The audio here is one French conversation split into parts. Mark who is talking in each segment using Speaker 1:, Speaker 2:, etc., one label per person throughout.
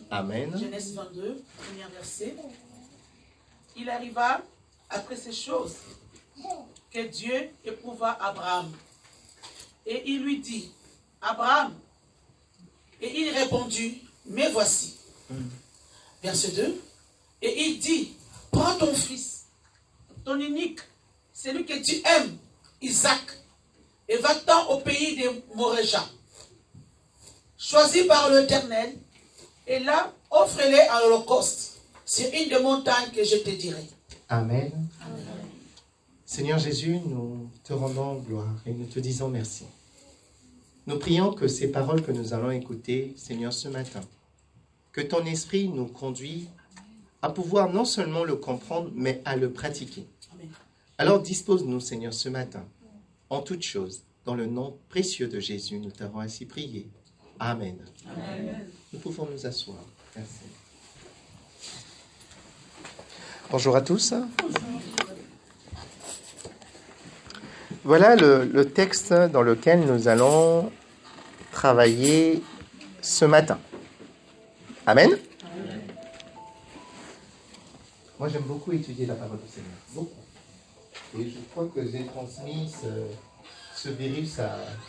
Speaker 1: Amen.
Speaker 2: Genèse 22, premier verset. Il arriva après ces choses que Dieu éprouva Abraham. Et il lui dit, Abraham. Et il répondit, mais voici. Verset 2. Et il dit, prends ton fils, ton unique, celui que tu aimes, Isaac, et va-t'en au pays des Moréja, choisi par l'Éternel, et là, offre-les à l'Holocauste, sur une des montagnes que je te dirai.
Speaker 1: Amen.
Speaker 2: Amen.
Speaker 1: Seigneur Jésus, nous te rendons gloire et nous te disons merci. Nous prions que ces paroles que nous allons écouter, Seigneur, ce matin, que ton esprit nous conduit à pouvoir non seulement le comprendre, mais à le pratiquer.
Speaker 2: Amen.
Speaker 1: Alors dispose-nous, Seigneur, ce matin, en toutes choses, dans le nom précieux de Jésus, nous t'avons ainsi prié. Amen.
Speaker 2: Amen.
Speaker 1: Nous pouvons nous asseoir. Merci. Bonjour à tous. Voilà le texte dans lequel nous allons travailler ce matin. Amen.
Speaker 2: Amen.
Speaker 1: Moi, j'aime beaucoup étudier la parole du Seigneur. Beaucoup. Et je crois que j'ai transmis ce virus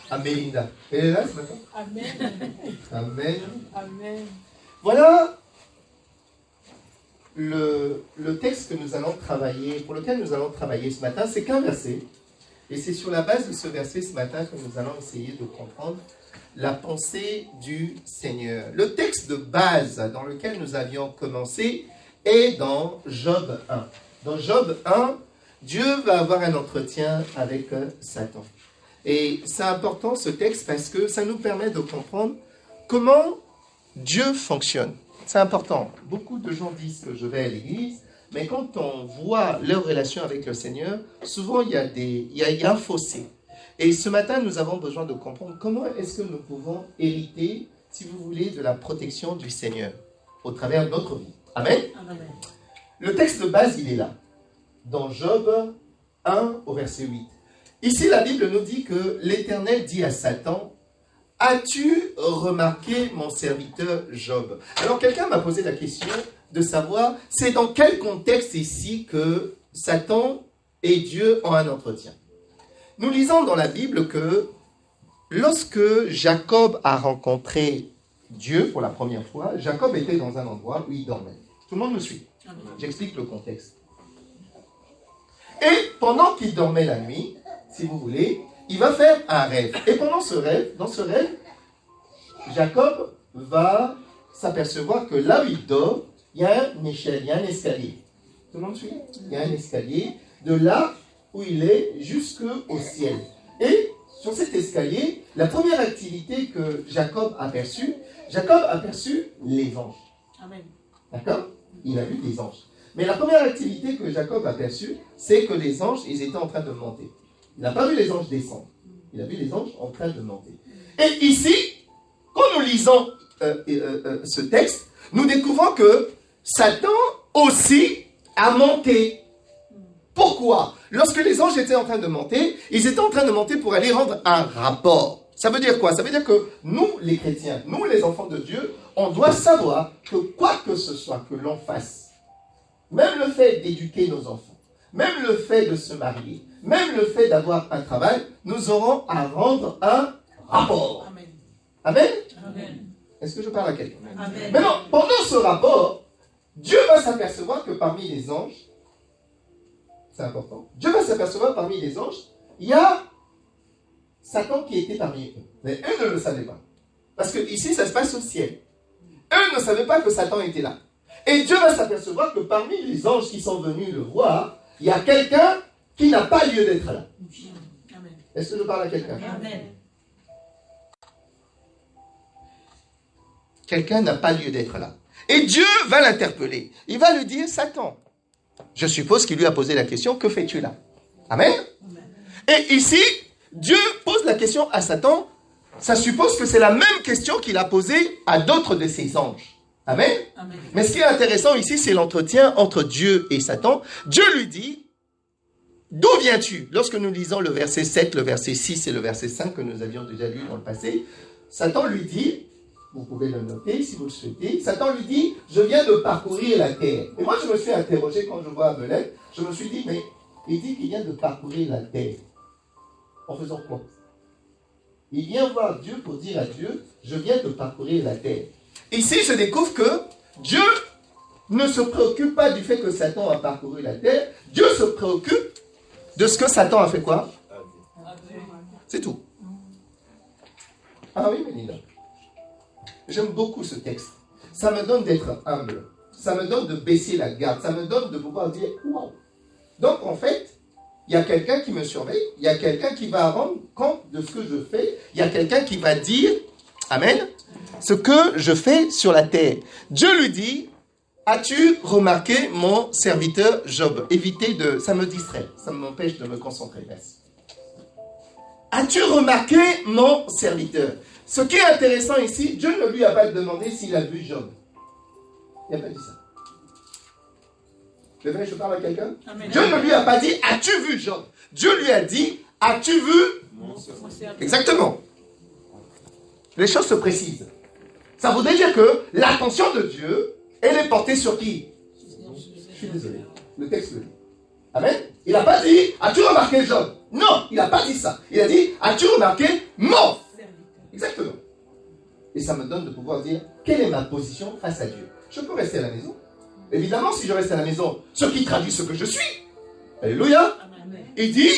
Speaker 1: à Mélinda. Elle est là ce matin?
Speaker 2: Amen.
Speaker 1: Amen.
Speaker 2: Amen.
Speaker 1: Voilà le texte que nous allons travailler, pour lequel nous allons travailler ce matin. C'est qu'un verset. Et c'est sur la base de ce verset ce matin que nous allons essayer de comprendre la pensée du Seigneur. Le texte de base dans lequel nous avions commencé est dans Job 1. Dans Job 1, Dieu va avoir un entretien avec Satan. Et c'est important ce texte parce que ça nous permet de comprendre comment Dieu fonctionne. C'est important. Beaucoup de gens disent que je vais à l'église, mais quand on voit leur relation avec le Seigneur, souvent il y a un fossé. Et ce matin, nous avons besoin de comprendre comment est-ce que nous pouvons hériter, si vous voulez, de la protection du Seigneur au travers de notre vie. Amen.
Speaker 2: Amen.
Speaker 1: Le texte de base, il est là, dans Job 1 au verset 8. Ici, la Bible nous dit que l'Éternel dit à Satan, « As-tu remarqué mon serviteur Job ?» Alors, quelqu'un m'a posé la question de savoir, c'est dans quel contexte ici que Satan et Dieu ont un entretien. Nous lisons dans la Bible que lorsque Jacob a rencontré Dieu pour la première fois, Jacob était dans un endroit où il dormait. Tout le monde me suit. J'explique le contexte. Et pendant qu'il dormait la nuit, si vous voulez, il va faire un rêve. Et pendant ce rêve, dans ce rêve, Jacob va s'apercevoir que là où il dort, il y a un échelle, il y a un escalier. Tout le monde suit? Il y a un escalier de là où il est jusqu'au ciel. Et sur cet escalier, la première activité que Jacob a aperçue les anges.
Speaker 2: Amen.
Speaker 1: D'accord? Il a vu des anges. Mais la première activité que Jacob a aperçue, c'est que les anges, ils étaient en train de monter. Il n'a pas vu les anges descendre. Il a vu les anges en train de monter. Et ici, quand nous lisons ce texte, nous découvrons que Satan aussi a monté. Pourquoi? Lorsque les anges étaient en train de monter, ils étaient en train de monter pour aller rendre un rapport. Ça veut dire quoi? Ça veut dire que nous, les chrétiens, nous, les enfants de Dieu, on doit savoir que quoi que ce soit que l'on fasse, même le fait d'éduquer nos enfants, même le fait de se marier, même le fait d'avoir un travail, nous aurons à rendre un rapport.
Speaker 2: Amen.
Speaker 1: Amen?
Speaker 2: Amen.
Speaker 1: Est-ce que je parle à quelqu'un?
Speaker 2: Amen.
Speaker 1: Maintenant, pendant ce rapport, Dieu va s'apercevoir que parmi les anges, c'est important, Dieu va s'apercevoir parmi les anges, il y a Satan qui était parmi eux. Mais eux ne le savaient pas. Parce que ici, ça se passe au ciel. Eux ne savaient pas que Satan était là. Et Dieu va s'apercevoir que parmi les anges qui sont venus le voir, il y a quelqu'un qui n'a pas lieu d'être là.
Speaker 2: Amen.
Speaker 1: Est-ce que je parle à quelqu'un?
Speaker 2: Amen.
Speaker 1: Quelqu'un n'a pas lieu d'être là. Et Dieu va l'interpeller. Il va lui dire, Satan, je suppose qu'il lui a posé la question, que fais-tu là? Amen. Et ici, Dieu pose la question à Satan. Ça suppose que c'est la même question qu'il a posée à d'autres de ses anges. Amen.
Speaker 2: Amen.
Speaker 1: Mais ce qui est intéressant ici, c'est l'entretien entre Dieu et Satan. Dieu lui dit, d'où viens-tu? Lorsque nous lisons le verset 7, le verset 6 et le verset 5 que nous avions déjà lu dans le passé, Satan lui dit, Vous pouvez le noter si vous le souhaitez. Satan lui dit, je viens de parcourir la terre. Et moi, je me suis interrogé quand je vois Abimelech. Je me suis dit, mais il dit qu'il vient de parcourir la terre. En faisant quoi? Il vient voir Dieu pour dire à Dieu, je viens de parcourir la terre. Ici, je découvre que Dieu ne se préoccupe pas du fait que Satan a parcouru la terre. Dieu se préoccupe de ce que Satan a fait quoi? C'est tout. Ah oui, Mélina. J'aime beaucoup ce texte. Ça me donne d'être humble. Ça me donne de baisser la garde. Ça me donne de pouvoir dire, wow. Donc, en fait, il y a quelqu'un qui me surveille. Il y a quelqu'un qui va rendre compte de ce que je fais. Il y a quelqu'un qui va dire, amen, ce que je fais sur la terre. Dieu lui dit, as-tu remarqué mon serviteur Job? Évitez de... Ça me distrait. Ça m'empêche de me concentrer. Merci. As-tu remarqué mon serviteur? Ce qui est intéressant ici, Dieu ne lui a pas demandé s'il a vu Job. Il n'a pas dit ça. Je parle à quelqu'un? Dieu ne lui a pas dit, as-tu vu Job? Dieu lui a dit, as-tu vu mon serviteur? Exactement. Les choses se précisent. Ça voudrait dire que l'attention de Dieu, elle est portée sur qui? Je suis désolé. Le texte le dit. Amen. Il n'a pas dit, as-tu remarqué Job? Non, il n'a pas dit ça. Il a dit, as-tu remarqué mon? Exactement. Et ça me donne de pouvoir dire, quelle est ma position face à Dieu? Je peux rester à la maison. Évidemment, si je reste à la maison, ce qui traduit ce que je suis. Alléluia. Il dit,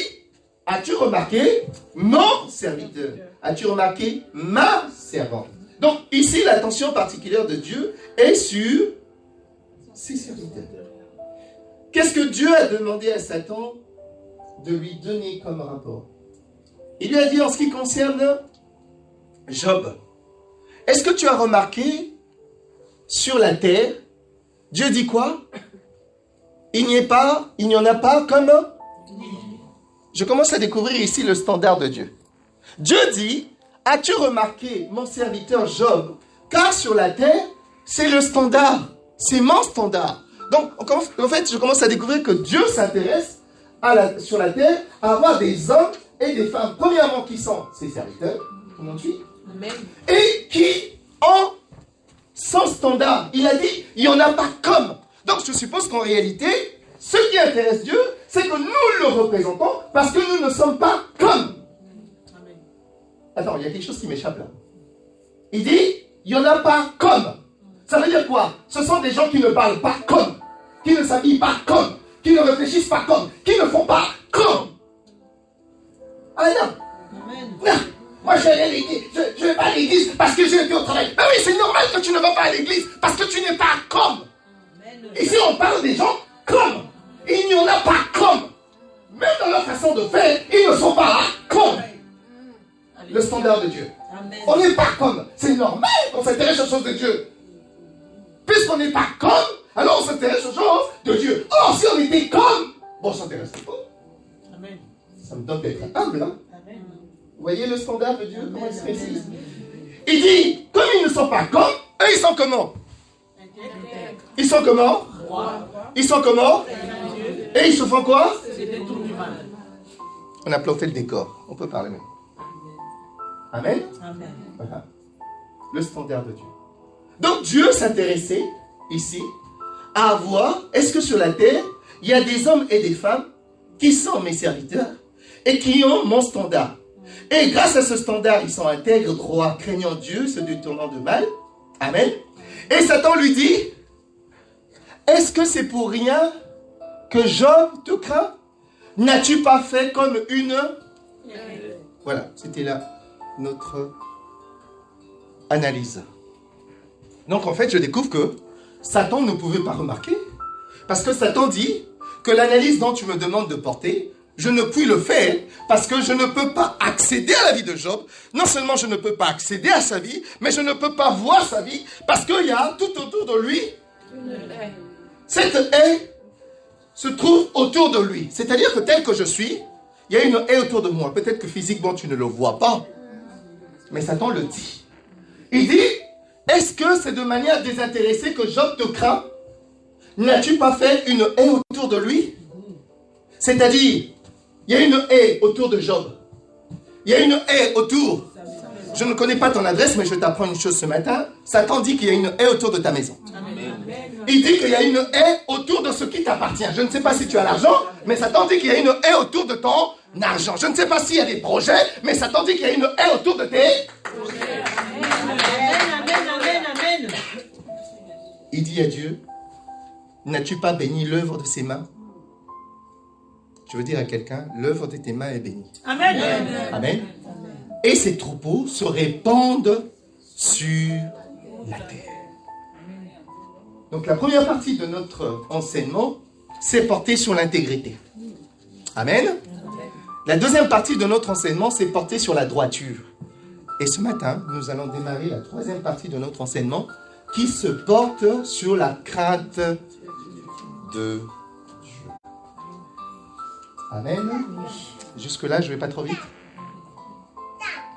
Speaker 1: as-tu remarqué mon serviteur? As-tu remarqué ma servante? Donc, ici, l'attention particulière de Dieu est sur ses serviteurs. Qu'est-ce que Dieu a demandé à Satan de lui donner comme rapport? Il lui a dit en ce qui concerne Job, est-ce que tu as remarqué sur la terre, Dieu dit quoi? Il n'y en a pas comme... Je commence à découvrir ici le standard de Dieu. Dieu dit, as-tu remarqué mon serviteur Job? Car sur la terre, c'est le standard. C'est mon standard. Donc, en fait, je commence à découvrir que Dieu s'intéresse sur la terre à avoir des hommes et des femmes, premièrement, qui sont ses serviteurs, tout le monde suit, et qui ont son standard. Il a dit, il n'y en a pas comme. Donc, je suppose qu'en réalité, ce qui intéresse Dieu, c'est que nous le représentons parce que nous ne sommes pas comme. Attends, il y a quelque chose qui m'échappe là. Il dit, il n'y en a pas comme. Ça veut dire quoi? Ce sont des gens qui ne parlent pas comme, qui ne s'habillent pas comme, qui ne réfléchissent pas comme, qui ne font pas comme. Ah non. Non. Moi, je ne vais pas à l'église parce que j'ai été au travail. Ah oui, c'est normal que tu ne vas pas à l'église parce que tu n'es pas comme. Ici, on parle des gens comme. Il n'y en a pas comme. Même dans leur façon de faire, ils ne sont pas comme. Le standard de Dieu. Amen. On n'est pas comme. C'est normal qu'on s'intéresse aux choses de Dieu. Puisqu'on n'est pas comme, alors on s'intéresse aux choses de Dieu. Or, si on était comme, bon, on s'intéresse pas. Amen. Ça me donne d'être humble. Hein? Amen. Vous voyez le standard de Dieu, amen, comment il se précise? Il dit, comme ils ne sont pas comme, eux, ils sont comment? Ils sont comment? Ils sont comment? Et ils se font quoi? On a planté le décor. On peut parler même. Amen. Amen. Voilà. Le standard de Dieu. Donc Dieu s'intéressait ici à voir, est-ce que sur la terre, il y a des hommes et des femmes qui sont mes serviteurs et qui ont mon standard. Et grâce à ce standard, ils sont intègres, droits, craignant Dieu, se détournant de mal. Amen. Et Satan lui dit, est-ce que c'est pour rien que Job te craint? N'as-tu pas fait comme une... Voilà, c'était là notre analyse. Donc en fait, je découvre que Satan ne pouvait pas remarquer. Parce que Satan dit que l'analyse dont tu me demandes de porter, je ne puis le faire parce que je ne peux pas accéder à la vie de Job. Non seulement je ne peux pas accéder à sa vie, mais je ne peux pas voir sa vie parce qu'il y a tout autour de lui. Cette haie se trouve autour de lui. C'est-à-dire que tel que je suis, il y a une haie autour de moi. Peut-être que physiquement tu ne le vois pas. Mais Satan le dit. Il dit, est-ce que c'est de manière désintéressée que Job te craint? N'as-tu pas fait une haie autour de lui? C'est-à-dire, il y a une haie autour de Job. Il y a une haie autour je ne connais pas ton adresse, mais je t'apprends une chose ce matin. Satan dit qu'il y a une haie autour de ta maison. Il dit qu'il y a une haie autour de ce qui t'appartient. Je ne sais pas si tu as l'argent, mais Satan dit qu'il y a une haie autour de ton argent. Je ne sais pas s'il y a des projets, mais Satan dit qu'il y a une haie autour de tes projets. Amen. Il dit à Dieu, n'as-tu pas béni l'œuvre de ses mains? Je veux dire à quelqu'un, l'œuvre de tes mains est bénie.
Speaker 2: Amen.
Speaker 1: Amen. Et ces troupeaux se répandent sur la terre. Donc la première partie de notre enseignement, c'est porté sur l'intégrité. Amen. La deuxième partie de notre enseignement, c'est porté sur la droiture. Et ce matin, nous allons démarrer la troisième partie de notre enseignement qui se porte sur la crainte de Dieu. Amen. Jusque-là, je ne vais pas trop vite.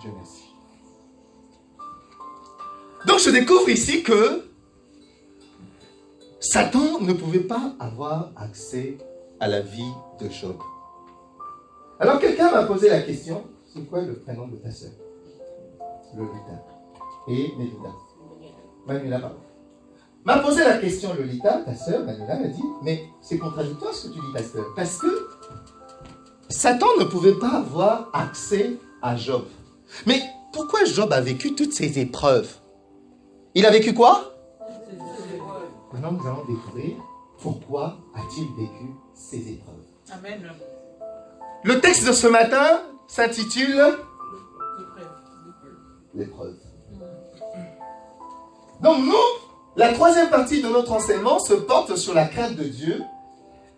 Speaker 1: Dieu merci. Donc, je découvre ici que Satan ne pouvait pas avoir accès à la vie de Job. Alors, quelqu'un m'a posé la question, c'est quoi le prénom de ta sœur? Lolita. Et Mélida. Manuela, pardon. M'a posé la question, Lolita, ta sœur, Manuela, m'a dit, mais c'est contradictoire ce que tu dis, pasteur, parce que Satan ne pouvait pas avoir accès à Job. Mais pourquoi Job a vécu toutes ces épreuves? Il a vécu quoi? Maintenant, nous allons découvrir pourquoi a-t-il vécu ces épreuves.
Speaker 2: Amen.
Speaker 1: Le texte de ce matin s'intitule l'épreuve. Donc nous, la troisième partie de notre enseignement se porte sur la crainte de Dieu.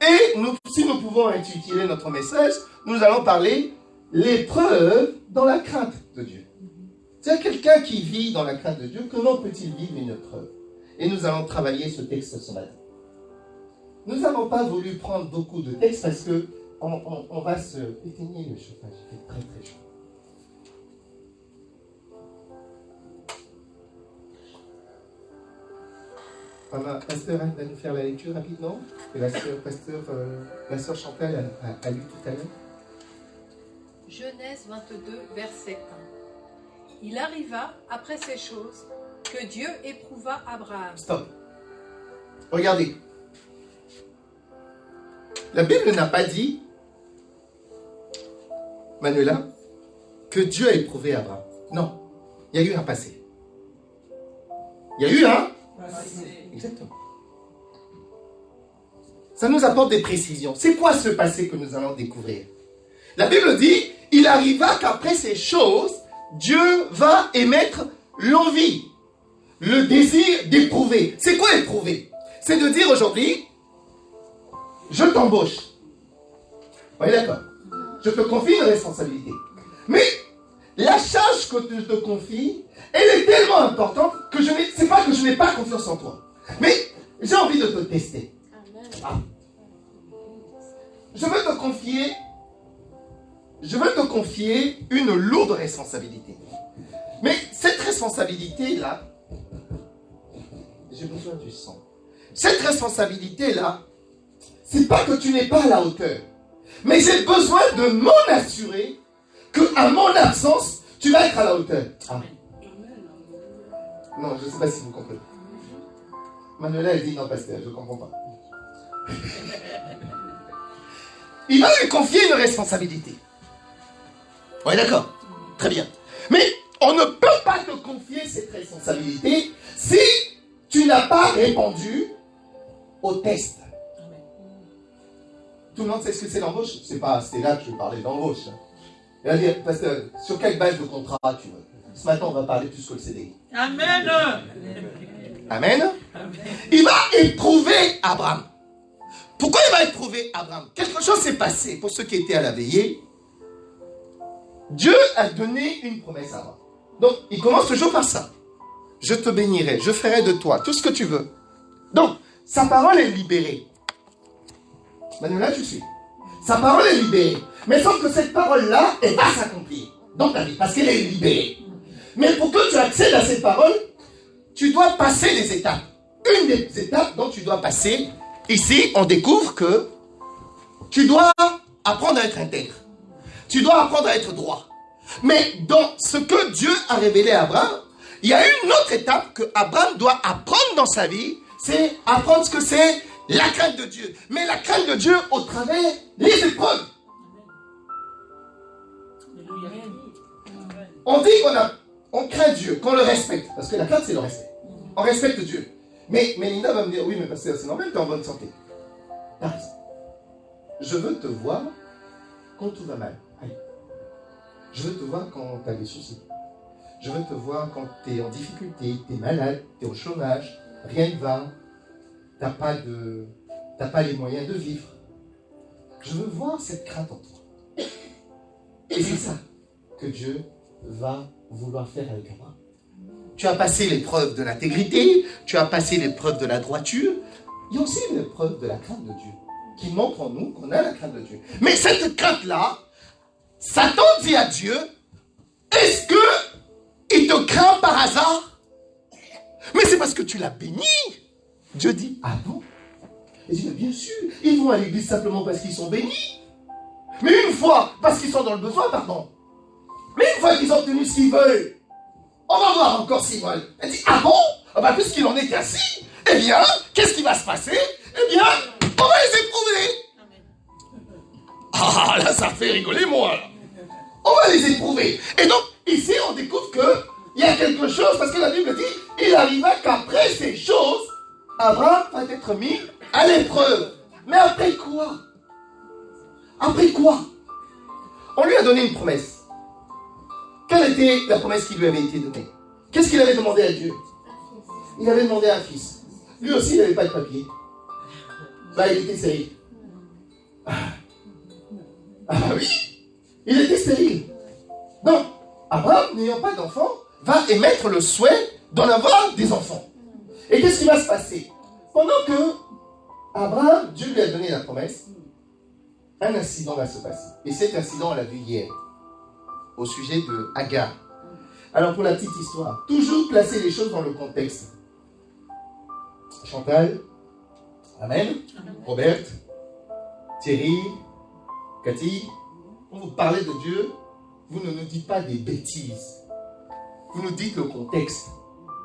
Speaker 1: Et nous, si nous pouvons intituler notre message, nous allons parler l'épreuve dans la crainte de Dieu. C'est quelqu'un qui vit dans la crainte de Dieu, comment peut-il vivre une épreuve? Et nous allons travailler ce texte ce matin. Nous n'avons pas voulu prendre beaucoup de textes parce que on va se éteindre le chauffage, il fait très très chaud. Pasteur Anne va nous faire la lecture rapidement, que la sœur Chantal a lu tout à l'heure.
Speaker 3: Genèse 22, verset 1. Il arriva, après ces choses, que Dieu éprouva Abraham.
Speaker 1: Stop. Regardez. La Bible n'a pas dit, Manuela, que Dieu a éprouvé Abraham. Non. Il y a eu un passé. Il y a eu un passé. Exactement. Ça nous apporte des précisions. C'est quoi ce passé que nous allons découvrir? La Bible dit, il arriva qu'après ces choses, Dieu va émettre l'envie, le désir d'éprouver. C'est quoi éprouver? C'est de dire aujourd'hui, je t'embauche. Oui, d'accord. Je te confie une responsabilité. Mais la charge que je te confie, elle est tellement importante que c'est pas que je n'ai pas confiance en toi. Mais j'ai envie de te tester. Ah. Je veux te confier une lourde responsabilité. Mais cette responsabilité-là, j'ai besoin du sang. Cette responsabilité-là, c'est pas que tu n'es pas à la hauteur. Mais j'ai besoin de m'en assurer qu'à mon absence, tu vas être à la hauteur. Ah. Non, je ne sais pas si vous comprenez. Manuela, elle dit non, pasteur, je ne comprends pas. Il va lui confier une responsabilité. Oui, d'accord. Très bien. Mais on ne peut pas te confier cette responsabilité si tu n'as pas répondu au test. Tout le monde sait ce que c'est l'embauche? C'est là que je vais parler d'embauche. Il va dire, pasteur, sur quelle base de contrat tu veux? Ce matin, on va parler plus que le CDI.
Speaker 2: Amen.
Speaker 1: Amen. Il va éprouver Abraham. Pourquoi il va éprouver Abraham? Quelque chose s'est passé pour ceux qui étaient à la veillée. Dieu a donné une promesse à Abraham. Donc, il commence toujours par ça. Je te bénirai, je ferai de toi tout ce que tu veux. Donc, sa parole est libérée. Manuela, tu suis. Sa parole est libérée. Mais sauf que cette parole-là, elle va s'accomplir dans ta vie, parce qu'elle est libérée. Mais pour que tu accèdes à cette parole, tu dois passer des étapes. Une des étapes dont tu dois passer, ici, on découvre que tu dois apprendre à être intègre. Tu dois apprendre à être droit. Mais dans ce que Dieu a révélé à Abraham, il y a une autre étape que Abraham doit apprendre dans sa vie, c'est apprendre ce que c'est la crainte de Dieu. Mais la crainte de Dieu au travers des épreuves. On dit on craint Dieu, qu'on le respecte. Parce que la crainte, c'est le respect. On respecte Dieu. Mais Linda va me dire, oui, mais parce que c'est normal, tu es en bonne santé. T'as raison. Je veux te voir quand tout va mal. Allez. Je veux te voir quand tu as des soucis. Je veux te voir quand tu es en difficulté, tu es malade, tu es au chômage, rien ne va, tu n'as pas les moyens de vivre. Je veux voir cette crainte en toi. Et c'est ça que Dieu va vouloir faire avec Abraham. Tu as passé l'épreuve de l'intégrité, tu as passé l'épreuve de la droiture. Il y a aussi l'épreuve de la crainte de Dieu, qui montre en nous qu'on a la crainte de Dieu. Mais cette crainte-là, Satan dit à Dieu, est-ce qu'il te craint par hasard? Mais c'est parce que tu l'as béni. Dieu dit, ah bon? Il dit, bien sûr, ils vont à l'église simplement parce qu'ils sont bénis. Mais une fois, parce qu'ils sont dans le besoin, pardon. Mais une fois qu'ils ont obtenu ce qu'ils veulent, on va voir encore s'ils veulent. Elle dit, ah bon? Ah bah, puisqu'il en est ainsi, eh bien, qu'est-ce qui va se passer? Eh bien, on va les éprouver. Ah, là, ça fait rigoler moi, là. On va les éprouver. Et donc, ici, on découvre qu'il y a quelque chose, parce que la Bible dit, il arriva qu'après ces choses, Abraham va être mis à l'épreuve. Mais après quoi? Après quoi? On lui a donné une promesse. Quelle était la promesse qui lui avait été donnée? Qu'est-ce qu'il avait demandé à Dieu? Il avait demandé un fils. Lui aussi, il n'avait pas de papier. Là, il était stérile. Ah oui, il était stérile. Donc, Abraham, n'ayant pas d'enfant, va émettre le souhait d'en avoir des enfants. Et qu'est-ce qui va se passer? Pendant que Abraham, Dieu lui a donné la promesse, un incident va se passer. Et cet incident, on l'a vu hier, au sujet de Agar. Alors, pour la petite histoire, toujours placer les choses dans le contexte. Chantal, Amen, Robert, Thierry, Cathy, quand vous parlez de Dieu, vous ne nous dites pas des bêtises. Vous nous dites le contexte.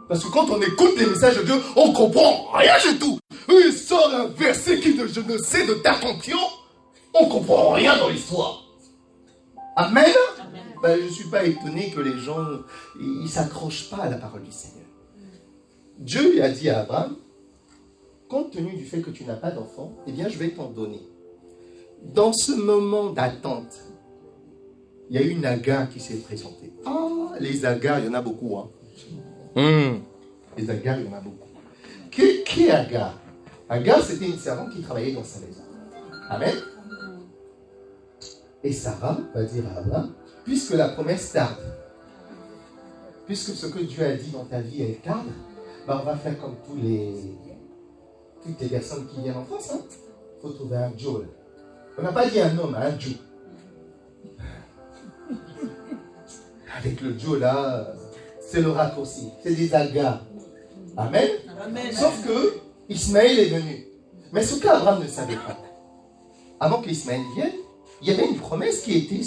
Speaker 1: Parce que quand on écoute les messages de Dieu, on ne comprend rien du tout. Il sort un verset qui je ne sais de d'attention, on ne comprend rien dans l'histoire. Amen. Ben, je ne suis pas étonné que les gens ne s'accrochent pas à la parole du Seigneur. Dieu lui a dit à Abraham, compte tenu du fait que tu n'as pas d'enfant, eh bien je vais t'en donner. Dans ce moment d'attente, il y a une Agar qui s'est présentée. Ah, les Agars, il y en a beaucoup. Hein. Les Agars, il y en a beaucoup. Qui est Agar? Agar, c'était une servante qui travaillait dans sa maison. Amen. Et Sarah va dire à Abraham, puisque la promesse tarde, puisque ce que Dieu a dit dans ta vie est tarde, ben on va faire comme toutes les personnes qui viennent en France. Il faut trouver un Joe. On n'a pas dit un homme, un Joe. Avec le Joe là, c'est le raccourci. C'est des Agars. Amen. Amen. Sauf que Ismaël est venu. Mais ce qu'Abraham ne savait pas, avant qu'Ismaël vienne, il y avait une promesse qui était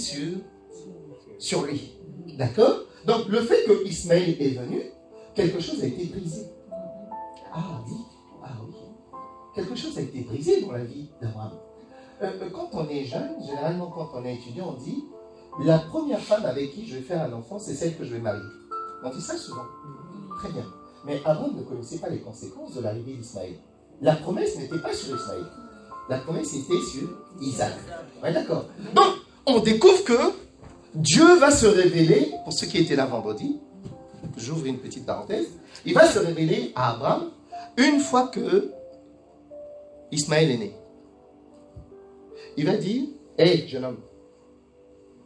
Speaker 1: sur lui. D'accord? Donc le fait que Ismaël est venu, quelque chose a été brisé. Ah oui. Quelque chose a été brisé dans la vie d'Abraham. Quand on est jeune, généralement quand on est étudiant, on dit la première femme avec qui je vais faire un enfant, c'est celle que je vais marier. On dit ça souvent. Très bien. Mais Abraham ne connaissait pas les conséquences de l'arrivée d'Ismaël. La promesse n'était pas sur Ismaël. La promesse était sur Isaac. Ouais, d'accord. Donc, on découvre que Dieu va se révéler, pour ceux qui étaient là vendredi, j'ouvre une petite parenthèse, il va se révéler à Abraham une fois que Ismaël est né. Il va dire, hé, jeune homme,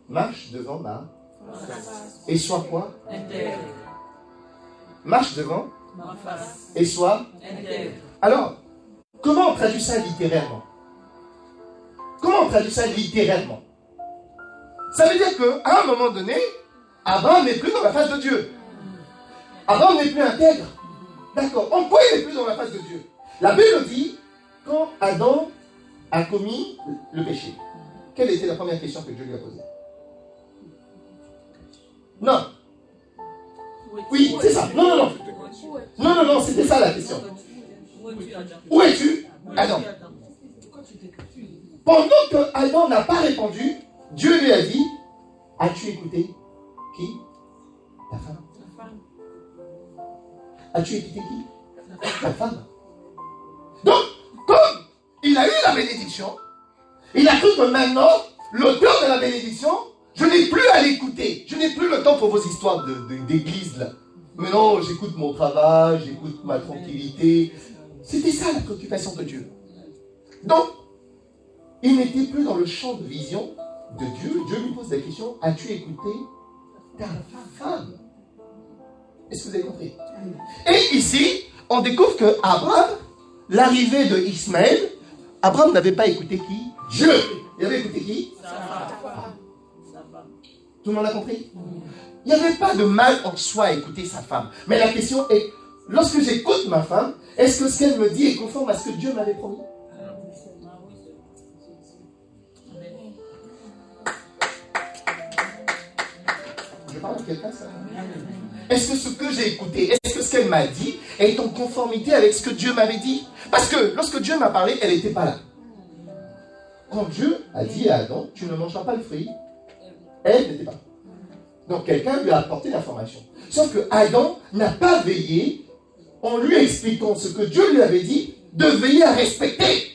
Speaker 1: marche devant ma face. Et sois quoi? Intègre. Marche devant ma face. Et sois intègre. Alors, comment on traduit ça littéralement? Comment on traduit ça littéralement? Ça veut dire qu'à un moment donné, Abraham n'est plus dans la face de Dieu. Abraham n'est plus intègre. D'accord. En quoi il n'est plus dans la face de Dieu? La Bible dit, quand Adam a commis le péché, quelle était la première question que Dieu lui a posée? Non. Oui, c'est ça. Non, non, non. Non, non, non, c'était ça la question. Où es-tu, Adam? Pendant que Adam n'a pas répondu, Dieu lui a dit, as-tu écouté qui? Ta femme. As-tu écouté qui? Ta femme. Donc, comme il a eu la bénédiction, il a cru que maintenant, l'auteur de la bénédiction, je n'ai plus à l'écouter. Je n'ai plus le temps pour vos histoires d'église là. Mais non, j'écoute mon travail, j'écoute ma tranquillité. C'était ça la préoccupation de Dieu. Donc, il n'était plus dans le champ de vision de Dieu. Dieu lui pose la question, as-tu écouté ta femme? Est-ce que vous avez compris? Et ici, on découvre que Abraham, l'arrivée de Ismaël, Abraham n'avait pas écouté qui? Dieu. Il avait écouté qui? Sa femme. Tout le monde a compris? Il n'y avait pas de mal en soi à écouter sa femme. Mais la question est, lorsque j'écoute ma femme, est-ce que ce qu'elle me dit est conforme à ce que Dieu m'avait promis? Je parle à quelqu'un, ça? Est-ce que ce que j'ai écouté, est-ce que ce qu'elle m'a dit est en conformité avec ce que Dieu m'avait dit? Parce que lorsque Dieu m'a parlé, elle n'était pas là. Quand Dieu a dit à Adam, tu ne mangeras pas le fruit, elle n'était pas là. Donc quelqu'un lui a apporté l'information. Sauf que Adam n'a pas veillé, en lui expliquant ce que Dieu lui avait dit, de veiller à respecter.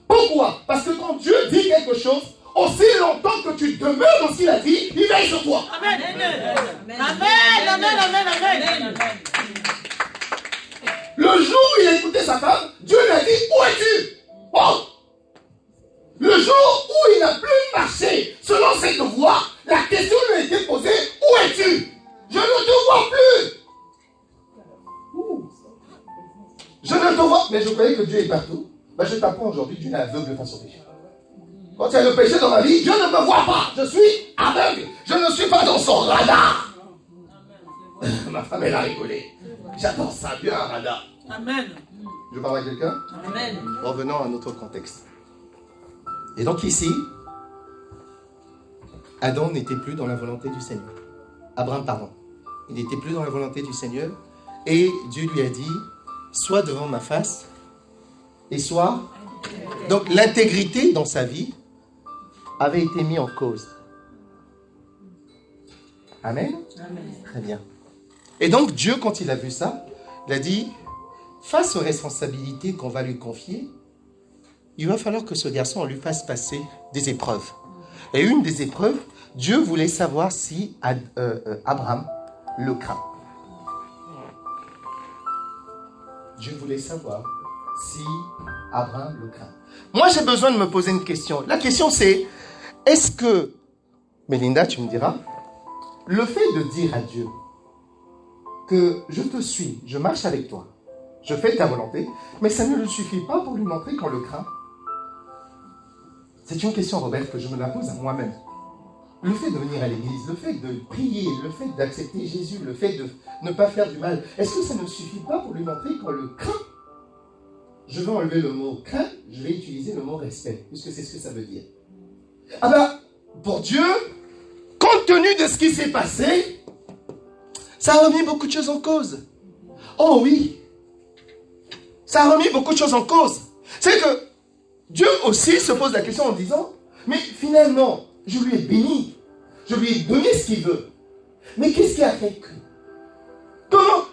Speaker 1: Pourquoi? Parce que quand Dieu dit quelque chose, aussi longtemps que tu demeures dans ce qu'il a dit, il veille sur toi.
Speaker 2: Amen. Amen.
Speaker 1: Le jour où il a écouté sa femme, Dieu lui a dit, où es-tu? Oh! Le jour où il n'a plus marché selon cette voie, la question lui a été posée, où es-tu? Je ne te vois plus. Je ne te vois, mais je croyais que Dieu est partout. Ben, je t'apprends aujourd'hui, Dieu est aveugle face au péché. Quand il y a le péché dans ma vie, Dieu ne me voit pas. Je suis aveugle. Je ne suis pas dans son radar. Ma femme, elle a rigolé. J'adore ça, bien un radar.
Speaker 2: Amen.
Speaker 1: Je parle à quelqu'un?
Speaker 2: Amen.
Speaker 1: Revenons à notre contexte. Et donc ici, Adam n'était plus dans la volonté du Seigneur. Abraham, pardon. Il n'était plus dans la volonté du Seigneur. Et Dieu lui a dit, sois devant ma face et sois... Donc l'intégrité dans sa vie avait été mise en cause. Amen?
Speaker 2: Amen.
Speaker 1: Très bien. Et donc Dieu, quand il a vu ça, il a dit, face aux responsabilités qu'on va lui confier, il va falloir que ce garçon, on lui fasse passer des épreuves. Et une des épreuves, Dieu voulait savoir si Abraham le craint. Dieu voulait savoir si Abraham le craint. Moi, j'ai besoin de me poser une question. La question, c'est, est-ce que, Mélinda, tu me diras, le fait de dire à Dieu que je te suis, je marche avec toi, je fais ta volonté, mais ça ne lui suffit pas pour lui montrer qu'on le craint? C'est une question, Robert, que je me la pose à moi-même. Le fait de venir à l'église, le fait de prier, le fait d'accepter Jésus, le fait de ne pas faire du mal, est-ce que ça ne suffit pas pour lui montrer qu'on le craint? Je vais enlever le mot craint, je vais utiliser le mot respect, puisque c'est ce que ça veut dire. Ah ben, pour Dieu, compte tenu de ce qui s'est passé, ça a remis beaucoup de choses en cause. Oh oui, ça a remis beaucoup de choses en cause. C'est que Dieu aussi se pose la question en disant, mais finalement, je lui ai béni, je lui ai donné ce qu'il veut. Mais qu'est-ce qui a fait que... Comment?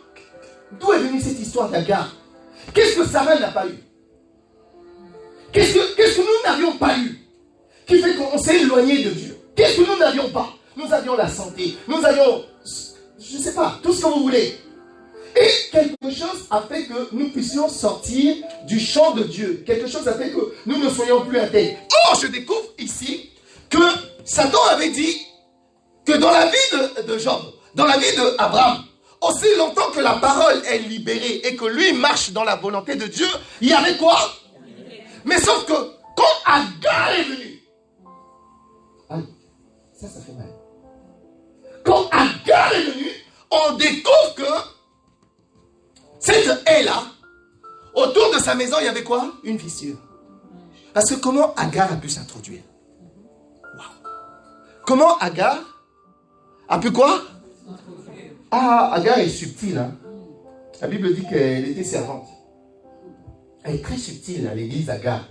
Speaker 1: D'où est venue cette histoire d'Agar? Qu'est-ce que Sarah n'a pas eu? Qu'est-ce que nous n'avions pas eu? Qui fait qu'on s'est éloigné de Dieu? Qu'est-ce que nous n'avions pas? Nous avions la santé, nous avions, je ne sais pas, tout ce que vous voulez. Et quelque chose a fait que nous puissions sortir du champ de Dieu. Quelque chose a fait que nous ne soyons plus intègres. Or, je découvre ici que Satan avait dit que dans la vie de Job, dans la vie d'Abraham, aussi longtemps que la parole est libérée et que lui marche dans la volonté de Dieu, il y avait quoi? Mais sauf que quand Agar est venu, ça fait mal. Quand Agar est venu, on découvre que cette haie-là, autour de sa maison, il y avait quoi? Une fissure. Parce que comment Agar a pu s'introduire? Wow. Comment Agar a pu quoi? Ah, Agar est subtile. Hein? La Bible dit qu'elle était servante. Elle est très subtile, hein, l'église Agar.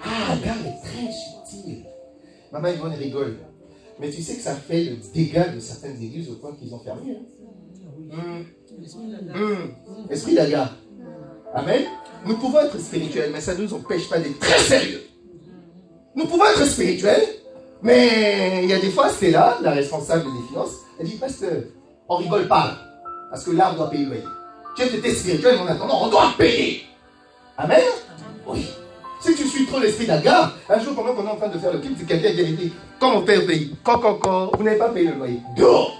Speaker 1: Ah, Agar est très subtile. Maman Yvonne rigole. Mais tu sais que ça fait le dégât de certaines églises au point qu'ils ont fermé. Hein? Esprit d'Agar. Amen. Nous pouvons être spirituels, mais ça ne nous empêche pas d'être très sérieux. Nous pouvons être spirituels, mais il y a des fois, c'est là, la responsable des finances, elle dit, pasteur, on rigole pas là, parce que l'arbre doit payer le loyer. Tu étais spirituel, mais en attendant, on doit payer. Amen. Oui. Si tu suis trop l'esprit d'Agar, un jour, pendant qu'on est en train de faire le culte, quelqu'un vient dire, quand mon père paye, quand, vous n'avez pas payé le loyer. Dehors.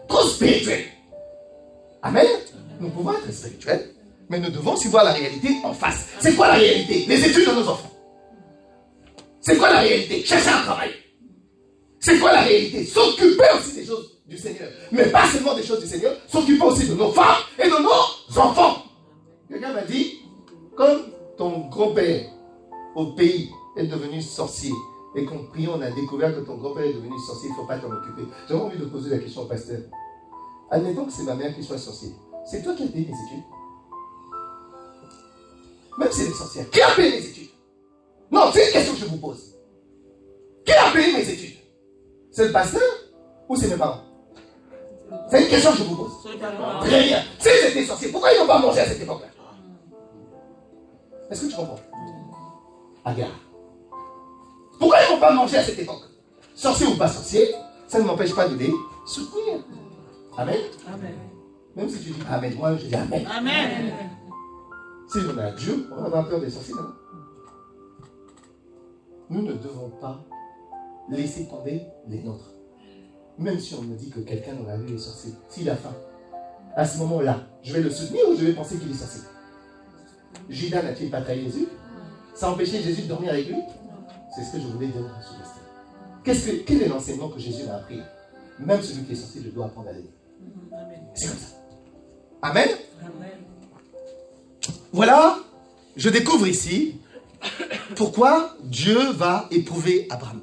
Speaker 1: Trop spirituel. Amen. Nous pouvons être spirituels, mais nous devons aussi voir la réalité en face. C'est quoi la réalité? Les études de nos enfants. C'est quoi la réalité? Chercher un travail. C'est quoi la réalité? S'occuper aussi des choses du Seigneur. Mais pas seulement des choses du Seigneur, s'occuper aussi de nos femmes et de nos enfants. Quelqu'un m'a dit, comme ton grand-père au pays est devenu sorcier, et qu'en priant on a découvert que ton grand-père est devenu sorcier, il ne faut pas t'en occuper. J'avais envie de poser la question au pasteur. Admettons que c'est ma mère qui soit sorcière. C'est toi qui as payé mes études? Même si elle est sorcière, qui a payé mes études? Non, c'est une question que je vous pose. Qui a payé mes études? C'est le pasteur ou c'est mes parents? C'est une question que je vous pose. Très bien. S'ils étaient sorciers, pourquoi ils n'ont pas mangé à cette époque-là? Est-ce que tu comprends? Agar. Pourquoi ils n'ont pas mangé à cette époque? Sorcier ou pas sorcier, ça ne m'empêche pas de les soutenir. Amen. Amen. Même si tu dis Amen, moi je dis Amen. Amen. Si on a Dieu, on va avoir peur des sorciers, non? Nous ne devons pas laisser tomber les nôtres. Même si on me dit que quelqu'un dans la rue est sorcier, s'il a faim, à ce moment-là, je vais le soutenir ou je vais penser qu'il est sorcier? Judas n'a-t-il pas trahi Jésus? Ça a empêché Jésus de dormir avec lui? C'est ce que je voulais dire dans ce verset. Quel est l'enseignement que Jésus m'a appris? Même celui qui est sorcier, je dois apprendre à l'aider. C'est comme ça. Amen. Amen. Voilà, je découvre ici pourquoi Dieu va éprouver Abraham.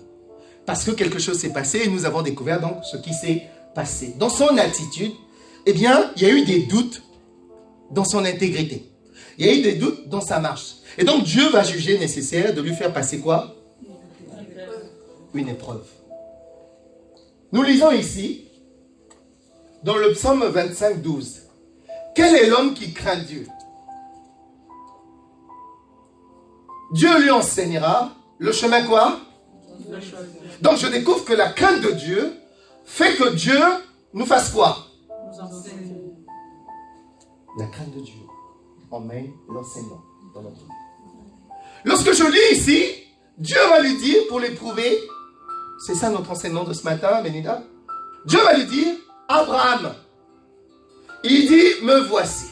Speaker 1: Parce que quelque chose s'est passé et nous avons découvert donc ce qui s'est passé. Dans son attitude, eh bien, il y a eu des doutes dans son intégrité. Il y a eu des doutes dans sa marche. Et donc Dieu va juger nécessaire de lui faire passer quoi? Une épreuve. Nous lisons ici, dans le psaume 25, 12. Quel est l'homme qui craint Dieu? Dieu lui enseignera le chemin quoi? Donc je découvre que la crainte de Dieu fait que Dieu nous fasse quoi? La crainte de Dieu emmène l'enseignement dans notre vie. Lorsque je lis ici, Dieu va lui dire pour l'éprouver, c'est ça notre enseignement de ce matin, Bénida. Dieu va lui dire, Abraham, il dit, me voici.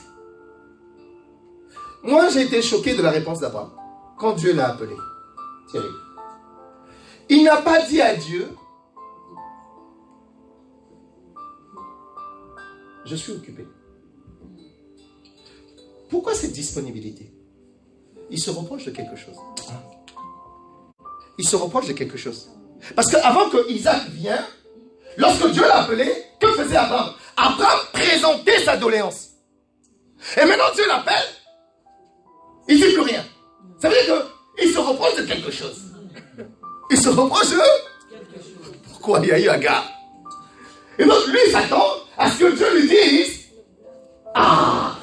Speaker 1: Moi j'ai été choqué de la réponse d'Abraham quand Dieu l'a appelé. Thierry. Il n'a pas dit à Dieu, je suis occupé. Pourquoi cette disponibilité? Il se reproche de quelque chose. Il se reproche de quelque chose. Parce qu'avant que Isaac vienne, lorsque Dieu l'a appelé, que faisait Abraham? Abraham présentait sa doléance. Et maintenant Dieu l'appelle, il ne dit plus rien. Ça veut dire qu'il se reproche de quelque chose. Il se reproche de quelque chose. Pourquoi il y a eu Agar? Et donc lui il s'attend à ce que Dieu lui dise, ah,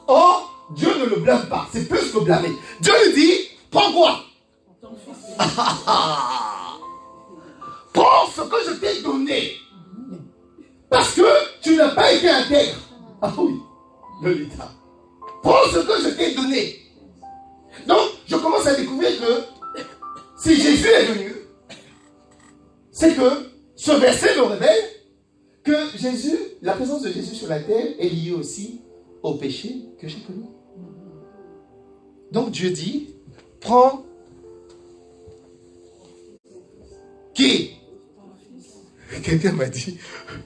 Speaker 1: oh, Dieu ne le blâme pas, c'est plus que blâmer. Dieu lui dit, prends quoi? Prends ce que je t'ai donné. Parce que tu n'as pas été intègre. Ah oui, le l'état. Prends ce que je t'ai donné. Donc, je commence à découvrir que si Jésus est venu, c'est que ce verset me révèle que Jésus, la présence de Jésus sur la terre est liée aussi au péché que j'ai connu. Donc Dieu dit, prends qui? Quelqu'un m'a dit,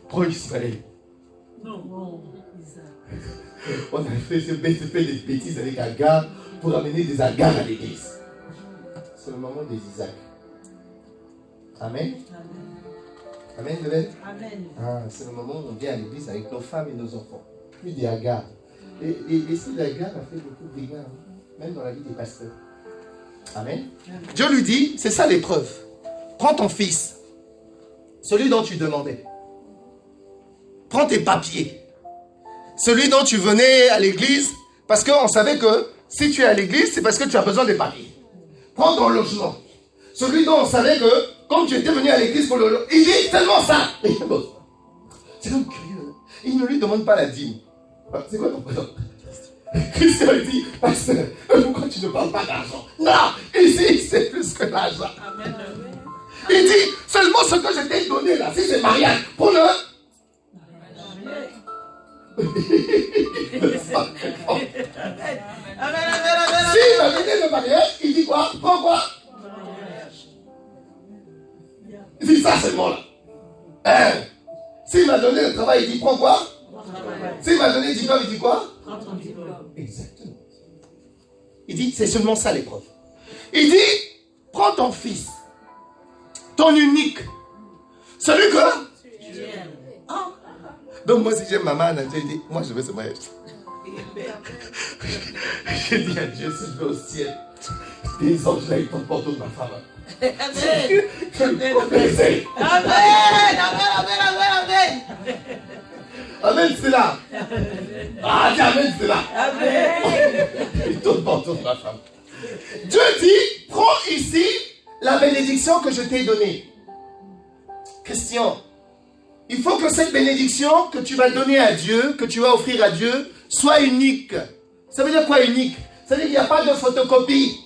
Speaker 1: prends Ismaël. Non, on a fait des bêtises avec Agar pour amener des Agar à l'église. C'est le moment des Isaac. Amen. Amen, bébé.
Speaker 2: Amen.
Speaker 1: Ah, c'est le moment où on vient à l'église avec nos femmes et nos enfants. Plus des Agar. Et si l'Agar a fait beaucoup de dégâts, hein, même dans la vie des pasteurs. Amen. Dieu lui dit, c'est ça l'épreuve. Prends ton fils, celui dont tu demandais. Prends tes papiers. Celui dont tu venais à l'église, parce qu'on savait que si tu es à l'église, c'est parce que tu as besoin des papiers. Prends ton logement. Celui dont on savait que, comme tu étais venu à l'église pour le logement, il dit tellement ça. C'est donc curieux. Il ne lui demande pas la dîme. C'est quoi ton prénom? Christian dit, pasteur, pourquoi tu ne parles pas d'argent? Non, ici, c'est plus que l'argent.
Speaker 2: Amen.
Speaker 1: Il dit, seulement ce que je t'ai donné là, si c'est mariage, pour le... Si il a donné le mariage, il dit quoi? Prends quoi? Il dit ça seulement là. S'il m'a donné le travail, il dit prends quoi? S'il m'a donné le diplôme, il dit quoi? Exactement. Il dit c'est seulement ça l'épreuve. Il dit prends ton fils, ton unique, celui que... Donc moi si j'aime maman, Dieu dit moi je veux ce mariage. J'ai dit à Dieu si je vais au ciel, des anges là ils tombent pour toute ma femme.
Speaker 2: Amen.
Speaker 1: Amen.
Speaker 2: Amen.
Speaker 1: Amen, c'est là. Ah, dis Amen, c'est là.
Speaker 2: Amen.
Speaker 1: Il tourne pour toute ma femme. Dieu dit, prends ici la bénédiction que je t'ai donnée. Christian, il faut que cette bénédiction que tu vas donner à Dieu, que tu vas offrir à Dieu, soit unique. Ça veut dire quoi unique? Ça veut dire qu'il n'y a pas de photocopie.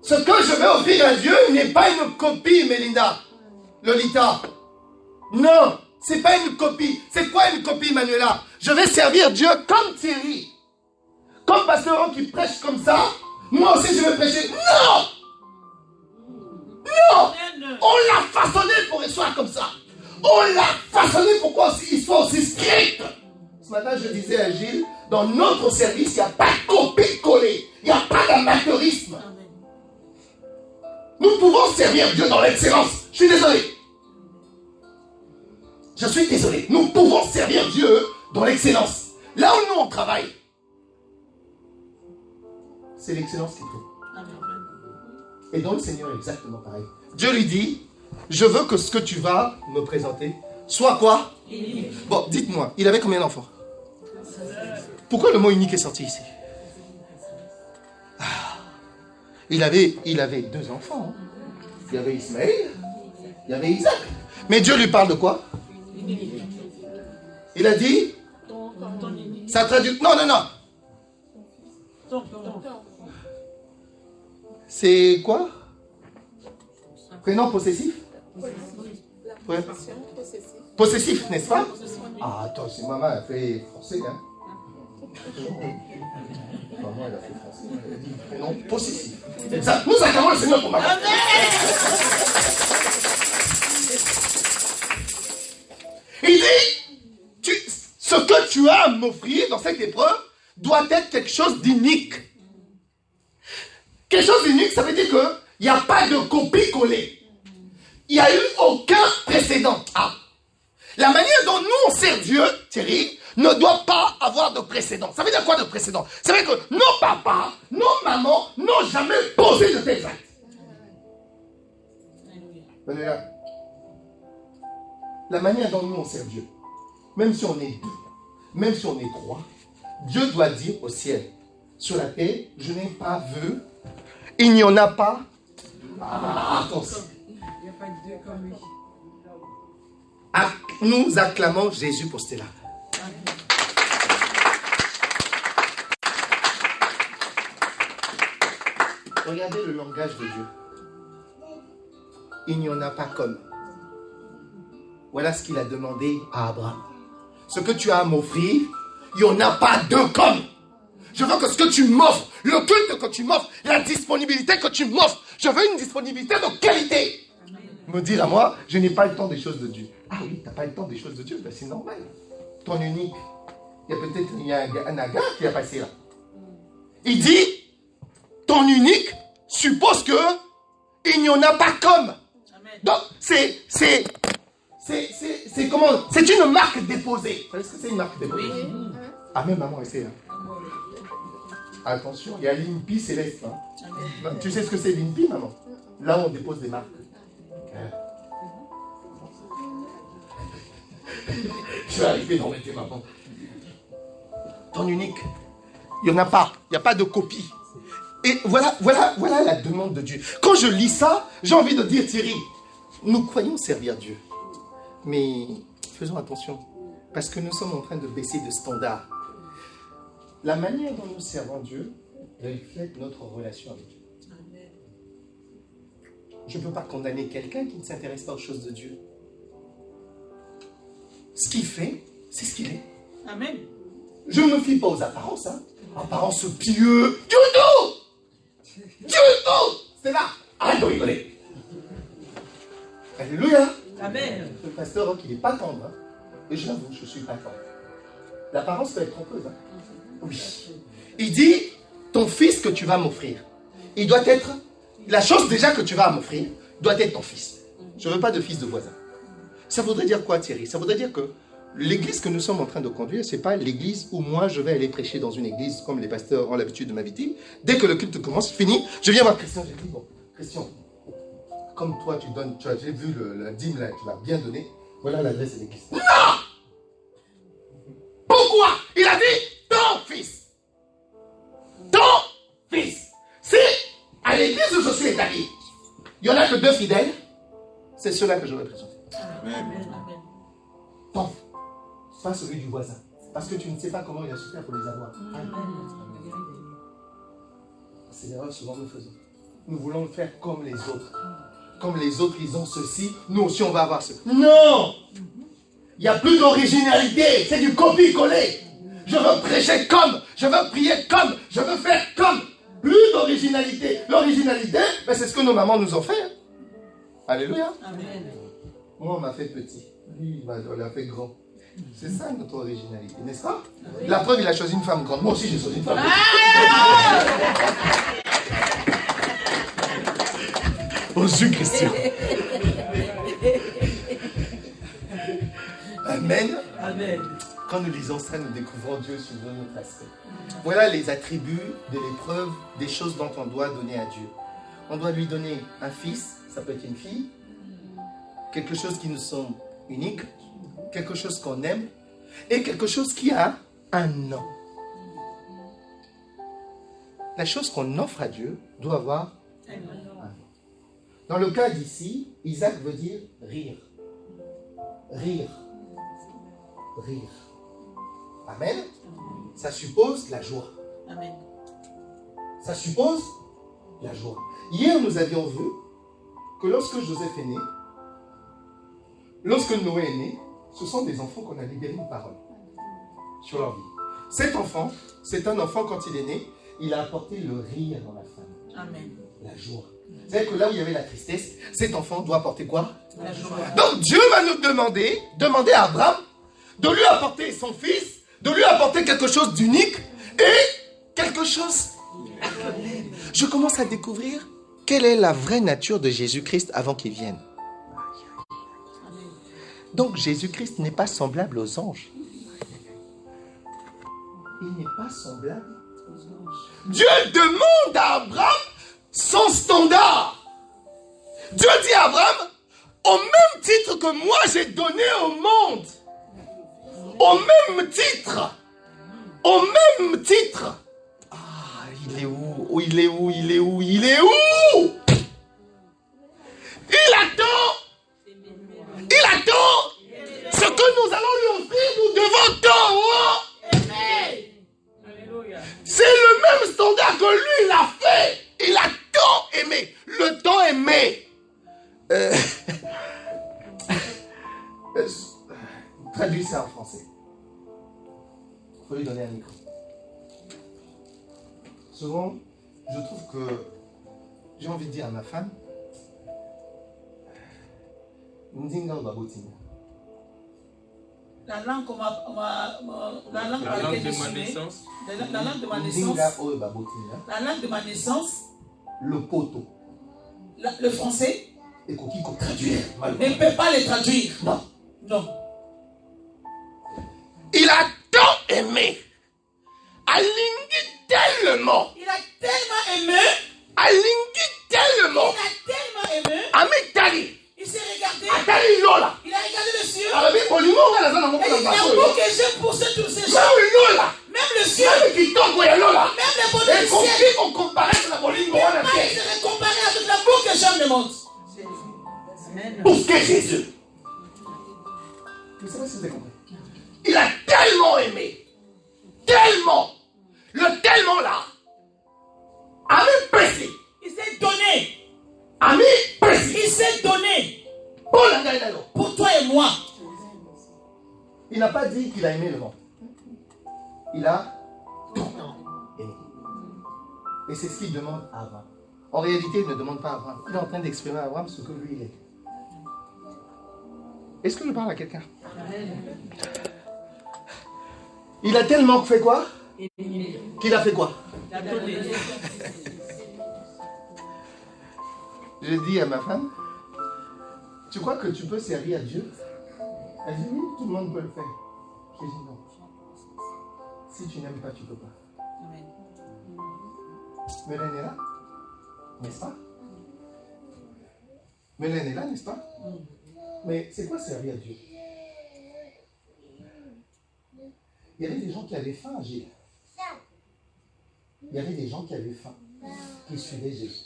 Speaker 1: Ce que je vais offrir à Dieu n'est pas une copie, Mélinda, Lolita. Non, c'est pas une copie. C'est quoi une copie, Manuela? Je vais servir Dieu comme Thierry. Comme pasteur qui prêche comme ça. Moi aussi, je vais prêcher. Non! Non! On l'a façonné pour qu'il soit comme ça. On l'a façonné pour qu'il soit aussi strict. Ce matin, je disais à Gilles, dans notre service, il n'y a pas de copie-collée. Il n'y a pas d'amateurisme. Nous pouvons servir Dieu dans l'excellence. Je suis désolé. Je suis désolé. Nous pouvons servir Dieu dans l'excellence. Là où nous on travaille, c'est l'excellence qui fait. Et dans le Seigneur, exactement pareil. Dieu lui dit, je veux que ce que tu vas me présenter soit quoi? Bon, dites-moi, il avait combien d'enfants? Pourquoi le mot unique est sorti ici? Il avait 2 enfants. Hein. Il y avait Ismaël, il y avait Isaac. Mais Dieu lui parle de quoi? Il a dit, ça traduit... Non. C'est quoi? Prénom possessif? Ouais. Possessif, n'est-ce pas? Ah, attends, si maman a fait français, hein? Maman, elle a fait français. Elle a dit prénom possessif. Ça, nous acclamons le Seigneur pour maman. Il dit, ce que tu as à m'offrir dans cette épreuve doit être quelque chose d'unique. Quelque chose d'unique, ça veut dire qu'il n'y a pas de copie-collée. Il n'y a eu aucun précédent. Ah. La manière dont nous on sert Dieu, Thierry, ne doit pas avoir de précédent. Ça veut dire quoi de précédent? Ça veut dire que nos papas, nos mamans n'ont jamais posé de tels actes. Alléluia. La manière dont nous on sert Dieu, même si on est 2, même si on est 3, Dieu doit dire au ciel, sur la terre, je n'ai pas vu, il n'y en a pas. Ah, attention.
Speaker 4: Il n'y a pas de 2 comme lui.
Speaker 1: Nous acclamons Jésus pour cela. Regardez le langage de Dieu. Il n'y en a pas comme. Voilà ce qu'il a demandé à Abraham. Ce que tu as à m'offrir, il n'y en a pas 2 comme. Je veux que ce que tu m'offres, le culte que tu m'offres, la disponibilité que tu m'offres, je veux une disponibilité de qualité. Me dire à moi, je n'ai pas le temps des choses de Dieu. Ah oui, tu n'as pas le temps des choses de Dieu, ben c'est normal. Ton unique, il y a peut-être un Agar qui a passé là. Il dit, ton unique suppose que il n'y en a pas comme.
Speaker 2: Amen.
Speaker 1: Donc, c'est comment? C'est une marque déposée. Vous savez ce que c'est une marque déposée?
Speaker 2: Oui.
Speaker 1: Ah, même maman, essaie. Hein. Attention, il y a l'INPI céleste. Hein. Tu sais ce que c'est l'INPI, maman? Là où on dépose des marques. Je vais arriver dans tes maman. Ton unique. Il n'y en a pas. Il n'y a pas de copie. Et voilà la demande de Dieu. Quand je lis ça, j'ai envie de dire, Thierry, nous croyons servir Dieu. Mais faisons attention. Parce que nous sommes en train de baisser de standard. La manière dont nous servons Dieu reflète notre relation avec Dieu. Je ne peux pas condamner quelqu'un qui ne s'intéresse pas aux choses de Dieu. Ce qu'il fait, c'est ce qu'il est.
Speaker 2: Amen.
Speaker 1: Je ne me fie pas aux apparences. Hein. Apparence pieux. Dieu tout! Dieu tout! C'est là. Arrête de rigoler. Alléluia.
Speaker 2: Amen.
Speaker 1: Le pasteur, il n'est pas tendre. Hein. Et je l'avoue, je ne suis pas tendre. L'apparence peut être trompeuse. Hein. Oui. Il dit, ton fils que tu vas m'offrir, il doit être, la chose déjà que tu vas m'offrir, doit être ton fils. Je ne veux pas de fils de voisin. Ça voudrait dire quoi, Thierry? Ça voudrait dire que l'église que nous sommes en train de conduire, ce n'est pas l'église où moi je vais aller prêcher dans une église comme les pasteurs ont l'habitude de m'inviter. Dès que le culte commence, fini, je viens voir Christian, j'ai dit, bon, Christian, comme toi tu donnes, j'ai vu la dîme là, tu l'as bien donné, voilà l'adresse de l'église. Non! Pourquoi? Il a dit, ton fils. Ton fils. Si à l'église où je suis établi, il n'y en a que 2 fidèles, c'est ceux-là que je vais présenter.
Speaker 2: Amen.
Speaker 1: Ton, pas celui du voisin. Parce que tu ne sais pas comment il a souffert pour les avoir. C'est l'erreur souvent nous faisons. Nous voulons faire comme les autres. Comme les autres, ils ont ceci, nous aussi on va avoir ceci. Non! Il n'y a plus d'originalité, c'est du copier-coller. Je veux prêcher comme, je veux prier comme, je veux faire comme. Plus d'originalité. L'originalité, ben c'est ce que nos mamans nous ont fait. Hein. Alléluia.
Speaker 2: Amen.
Speaker 1: Moi, on m'a fait petit. Lui, on l'a fait grand. C'est ça notre originalité, n'est-ce pas? La preuve, il a choisi une femme grande. Moi aussi, j'ai choisi une femme grande. Aux yeux Christian. Amen.
Speaker 2: Amen.
Speaker 1: Quand nous lisons ça, nous découvrons Dieu sous notre aspect. Voilà les attributs de l'épreuve, des choses dont on doit donner à Dieu. On doit lui donner un fils, ça peut être une fille, quelque chose qui nous semble unique, quelque chose qu'on aime, et quelque chose qui a un nom. La chose qu'on offre à Dieu doit avoir un nom. Dans le cas d'ici, Isaac veut dire rire. Rire. Rire. Amen. Ça suppose la joie.
Speaker 2: Amen.
Speaker 1: Ça suppose la joie. Hier, nous avions vu que lorsque Joseph est né, lorsque Noé est né, ce sont des enfants qu'on a libérés une parole sur leur vie. Cet enfant, c'est un enfant, quand il est né, il a apporté le rire dans la famille.
Speaker 2: Amen.
Speaker 1: La joie. Vous savez que là où il y avait la tristesse, cet enfant doit apporter quoi?
Speaker 2: La joie.
Speaker 1: Donc Dieu va nous demander à Abraham de lui apporter son fils, de lui apporter quelque chose d'unique et quelque chose. Je commence à découvrir quelle est la vraie nature de Jésus-Christ avant qu'il vienne. Donc Jésus-Christ n'est pas semblable aux anges. Il n'est pas semblable aux anges. Dieu demande à Abraham son standard. Dieu dit à Abraham, au même titre que moi j'ai donné au monde, au même titre, ah, il est où, il est où, il est où, il est où? Il attend ce que nous allons lui offrir, nous devons tant. C'est le même standard que lui, il a fait. Il a tant aimé. Le temps aimé. Traduis ça en français. Il faut lui donner un micro. Souvent, je trouve que j'ai envie de dire à ma femme,
Speaker 2: la langue la langue
Speaker 5: La langue de ma naissance.
Speaker 2: La langue de ma naissance. La langue de ma naissance.
Speaker 1: Le poteau.
Speaker 2: Le français.
Speaker 1: Et qu'on traduire.
Speaker 2: ne peut pas les traduire.
Speaker 1: Non.
Speaker 2: Non.
Speaker 1: Il a tant aimé. Alingi tellement.
Speaker 2: Il a tellement aimé.
Speaker 1: Alingi tellement.
Speaker 2: Il a tellement aimé.
Speaker 1: Amitali.
Speaker 2: Il s'est regardé.
Speaker 1: Atali lola.
Speaker 2: Il a regardé les cieux.
Speaker 1: Arabi polimo ngala zana
Speaker 2: Et
Speaker 1: moko
Speaker 2: il
Speaker 1: na
Speaker 2: dit,
Speaker 1: baso.
Speaker 2: l'amour que j'ai pour tous ces gens.
Speaker 1: Lola.
Speaker 2: Même le ciel.
Speaker 1: Même kitoko ya lola.
Speaker 2: Même les bonnes
Speaker 1: Et
Speaker 2: du ciel.
Speaker 1: qu'on compare la bolingo wana
Speaker 2: Pas
Speaker 1: te.
Speaker 2: se comparer avec l'amour que j'aime le monde.
Speaker 1: Pour que Jésus. Je ne sais pas si vous avez compris. Il a tellement aimé. Tellement. Le tellement là. Ami précis.
Speaker 2: Il s'est donné.
Speaker 1: Ami précis.
Speaker 2: Il s'est donné. Pour toi et moi.
Speaker 1: Il n'a pas dit qu'il a aimé le monde. Il a tout aimé. Et c'est ce qu'il demande à Abraham. En réalité, il ne demande pas à Abraham. Il est en train d'exprimer à Abraham ce que lui il est. Est-ce que je parle à quelqu'un? Il a tellement fait quoi? Qu'il a fait quoi? Je dis à ma femme, tu crois que tu peux servir à Dieu? Elle dit oui, tout le monde peut le faire. Je dis non. Si tu n'aimes pas, tu ne peux pas. Mélène est là, n'est-ce pas? Mélène est là, n'est-ce pas? Mais c'est quoi servir à Dieu? Il y avait des gens qui avaient faim, Gilles. Il y avait des gens qui avaient faim, qui suivaient Jésus.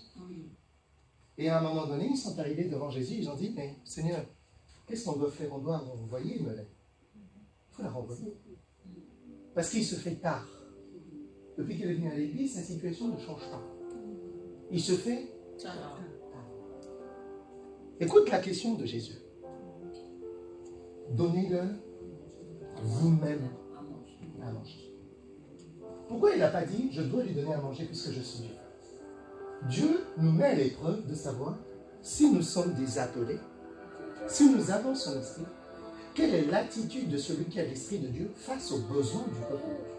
Speaker 1: Et à un moment donné, ils sont arrivés devant Jésus, ils ont dit, mais Seigneur, qu'est-ce qu'on doit faire? On doit renvoyer Mélène. Il faut la renvoyer. Parce qu'il se fait tard. Depuis qu'il est venu à l'église, sa situation ne change pas. Il se fait tard. Écoute la question de Jésus. Donnez-le vous-même à manger. Pourquoi il n'a pas dit, je dois lui donner à manger puisque je suis Dieu? Dieu nous met à l'épreuve de savoir si nous sommes des appelés, si nous avons son esprit, quelle est l'attitude de celui qui a l'esprit de Dieu face aux besoins du peuple de Dieu.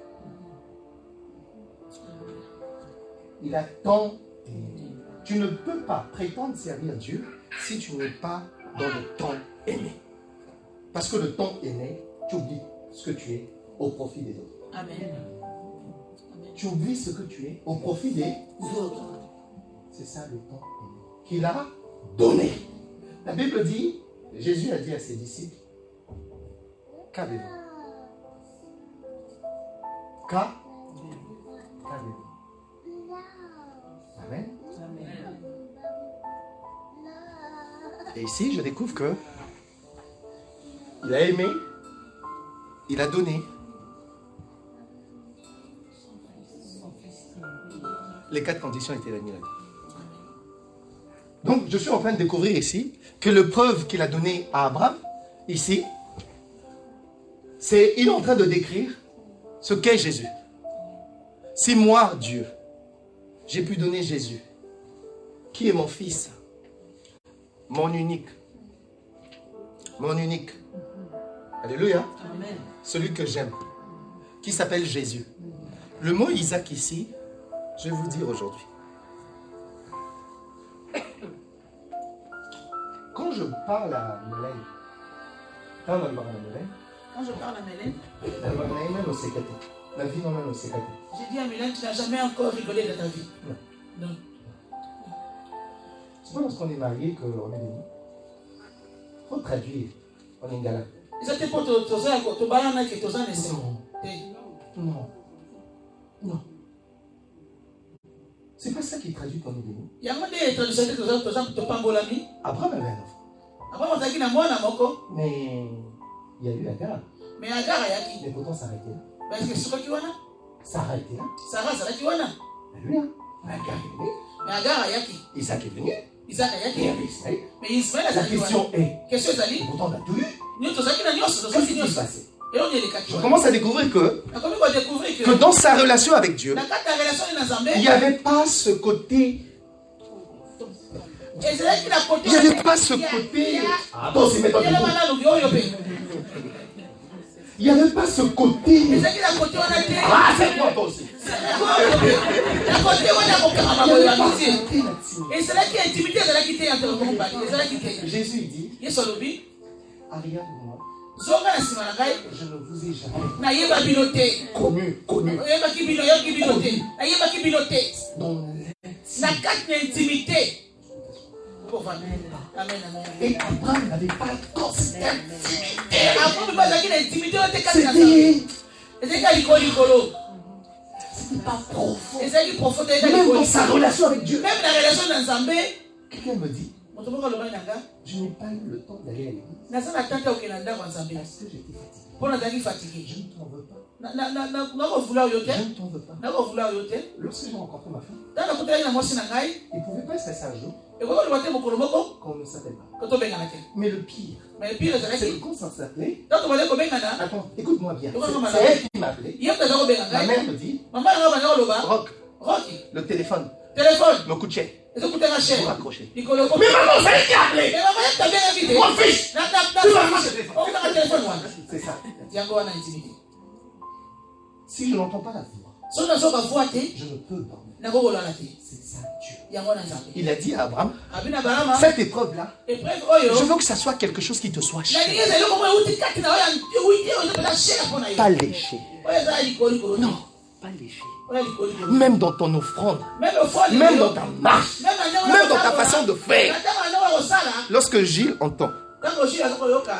Speaker 1: Il a tant aimé. Tu ne peux pas prétendre servir Dieu si tu n'es pas dans le temps aimé. Parce que le temps aimé, tu oublies ce que tu es au profit des autres.
Speaker 2: Amen.
Speaker 1: Tu oublies ce que tu es au profit des autres. C'est ça le temps aimé. Qu'il a donné. La Bible dit, Jésus a dit à ses disciples, qu'avez-vous? Qu'avez-vous? Amen. Et ici, je découvre que il a aimé, il a donné. Les 4 conditions étaient réunies. Donc, je suis en train de découvrir ici que le preuve qu'il a donné à Abraham, ici, c'est, il est en train de décrire ce qu'est Jésus. Si moi, Dieu, j'ai pu donner Jésus, qui est mon fils, mon unique, alléluia,
Speaker 2: Amen.
Speaker 1: celui que j'aime, qui s'appelle Jésus. Le mot Isaac ici, je vais vous dire aujourd'hui. Quand je parle à Mélène,
Speaker 2: Quand je parle à Mélène, j'ai dit à Mélène, tu n'as jamais encore rigolé de ta vie.
Speaker 1: Non.
Speaker 2: Non.
Speaker 1: C'est pas parce qu'on est marié qu'on est béni. Il faut traduire en lingala. Non. Non. C'est pas ça qui traduit qu'on est béni. Abraham avait un enfant. Mais il y a eu Agar. Mais pourtant ça a arrêté là. Ça a arrêté là. Alléluia. Mais Agar est venu. Isaac est venu. Il y avait Ismaël. La question est, pourtant on a tout eu. Qu'est-ce qui s'est passé? Je commence à découvrir que dans sa relation avec Dieu, il n'y avait pas ce côté. Il n'y avait pas ce côté. Il n'y avait pas ce côté. Ah, c'est quoi toi aussi? Jésus il dit, arrière de moi, je ne vous ai jamais connu. Dans
Speaker 2: l'intimité.
Speaker 1: Et Abraham n'avait pas encore cette intimité. C'était pas profond. Même dans sa relation avec Dieu.
Speaker 2: Même la relation d'Anzambé.
Speaker 1: Quelqu'un me dit, je n'ai pas eu le temps d'aller à l'église. Parce que j'étais fatigué. Je ne t'en veux pas. Je ne t'en veux pas. Lorsque j'ai rencontré ma femme, il ne pouvait pas se passer un jour qu'on ne s'appelle pas. Mais le pire, c'est que quand ça s'appelait, attends, écoute-moi bien, c'est elle qui m'a appelé. Ma mère me dit, Rock, le téléphone me coûte cher. Vous raccrochez. Mais maman, c'est elle qui a appelé. Mon fils, c'est ça. Si je n'entends pas la voix, je ne peux dormir. C'est ça Dieu. Il a dit à Abraham, cette épreuve-là, je veux que ça soit quelque chose qui te soit cher. Pas léché. Non, pas léché. Même dans ton offrande, même dans ta marche, même dans ta façon de faire. Lorsque Gilles entend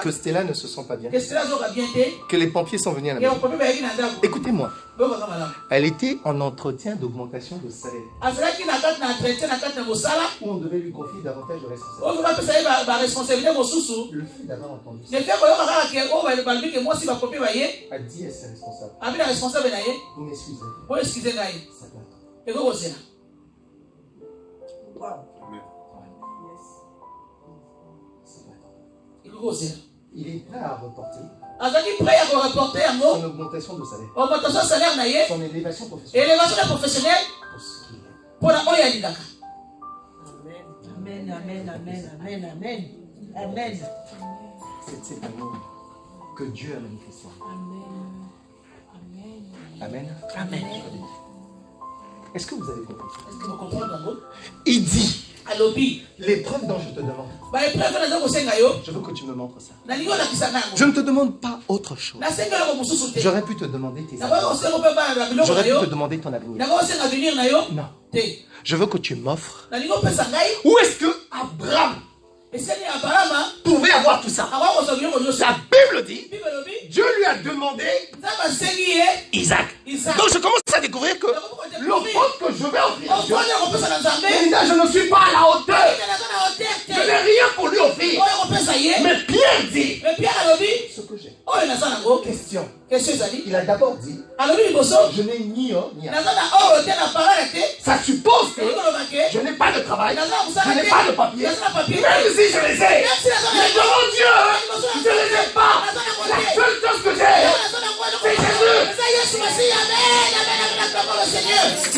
Speaker 1: que Stella ne se sent pas bien, que les pompiers sont venus à la maison, écoutez-moi, elle était en entretien d'augmentation de salaire, où on devait lui confier davantage de responsabilités. Le fait d'avoir entendu ça a dit à ses responsables, vous m'excuserez, ça doit attendre. Il est prêt à reporter son augmentation de salaire, son élévation professionnelle pour ce qu'il est. Amen. C'est cet amour que Dieu a manifesté. Amen. Est-ce que vous avez compris? Il dit, l'épreuve dont je te demande, je veux que tu me montres ça. Je ne te demande pas autre chose. J'aurais pu te demander tes amis. J'aurais pu te demander ton avenir. Non. Je veux que tu m'offres. Où est-ce que Abraham pouvait avoir tout ça? La Bible dit, Dieu lui a demandé Isaac. Donc je commence à découvrir que l'offrande que je vais offrir à Dieu, je ne suis pas à la hauteur. Je n'ai rien pour lui offrir. Mais Pierre dit ce que j'ai. Question. Il a d'abord dit, je n'ai ni or ni argent. Ça suppose que je n'ai pas de travail, je n'ai pas de papier, même si je les ai. Mais devant Dieu, je ne les ai pas. La seule chose que j'ai, c'est Jésus.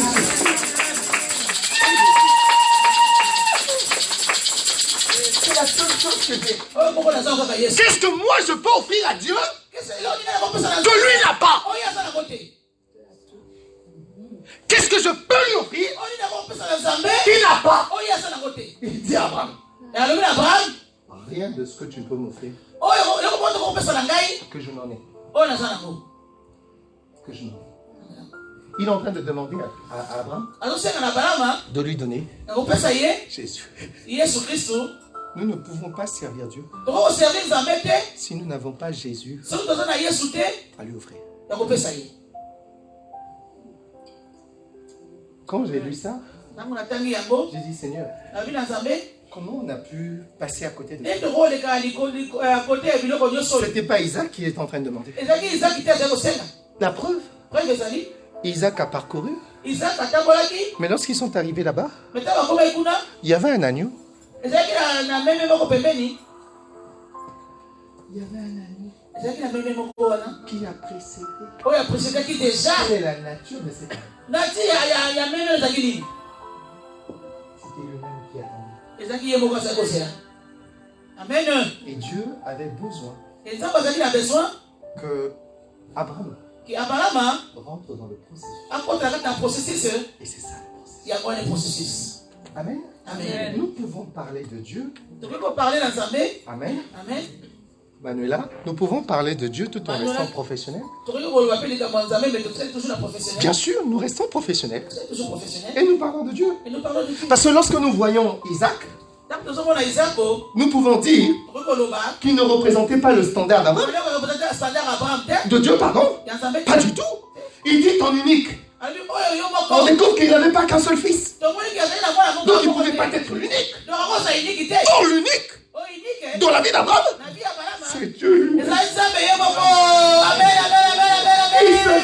Speaker 1: C'est la seule chose que j'ai. Qu'est-ce que moi je peux offrir à Dieu que lui n'a pas? Qu'est-ce que je peux lui offrir qu'il n'a pas? Il dit à Abraham, rien de ce que tu peux m'offrir que je n'en ai. Que je n'en ai. Il est en train de demander à Abraham de lui donner Jésus. Nous ne pouvons pas servir Dieu si nous n'avons pas Jésus à lui offrir. Quand j'ai lu ça, j'ai dit Seigneur, comment on a pu passer à côté de ça? C'était pas Isaac qui est en train de demander. La preuve, Isaac a parcouru. Mais lorsqu'ils sont arrivés là-bas, il y avait un agneau. Il y avait un agneau qui a précédé. Quelle est la nature de cet agneau? C'était lui-même qui attendait. Amen. Et Dieu avait besoin que Abraham
Speaker 2: que Abraham
Speaker 1: rentre dans le processus.
Speaker 2: a un processus.
Speaker 1: Et c'est ça le processus.
Speaker 2: Il y a un processus.
Speaker 1: Amen.
Speaker 2: Amen.
Speaker 1: Nous pouvons parler de Dieu.
Speaker 2: Donc, on peut parler dans l'armée.
Speaker 1: Amen.
Speaker 2: Amen.
Speaker 1: Manuela, nous pouvons parler de Dieu tout en
Speaker 2: Manuela.
Speaker 1: restant professionnels.
Speaker 2: Bien
Speaker 1: sûr, nous restons professionnels.
Speaker 2: Toujours professionnel.
Speaker 1: Et nous parlons de Dieu.
Speaker 2: Et nous parlons de Dieu.
Speaker 1: Parce que lorsque nous voyons Isaac,
Speaker 2: Donc, nous avons Isaac.
Speaker 1: nous pouvons dire qu'il ne représentait pas le standard d'Abraham. De Dieu, pardon. Pas du tout. Il dit ton unique. On découvre qu'il n'avait pas qu'un seul fils. Donc il ne pouvait pas être l'unique. Or l'unique dans la vie d'Abraham, c'est Dieu. Il se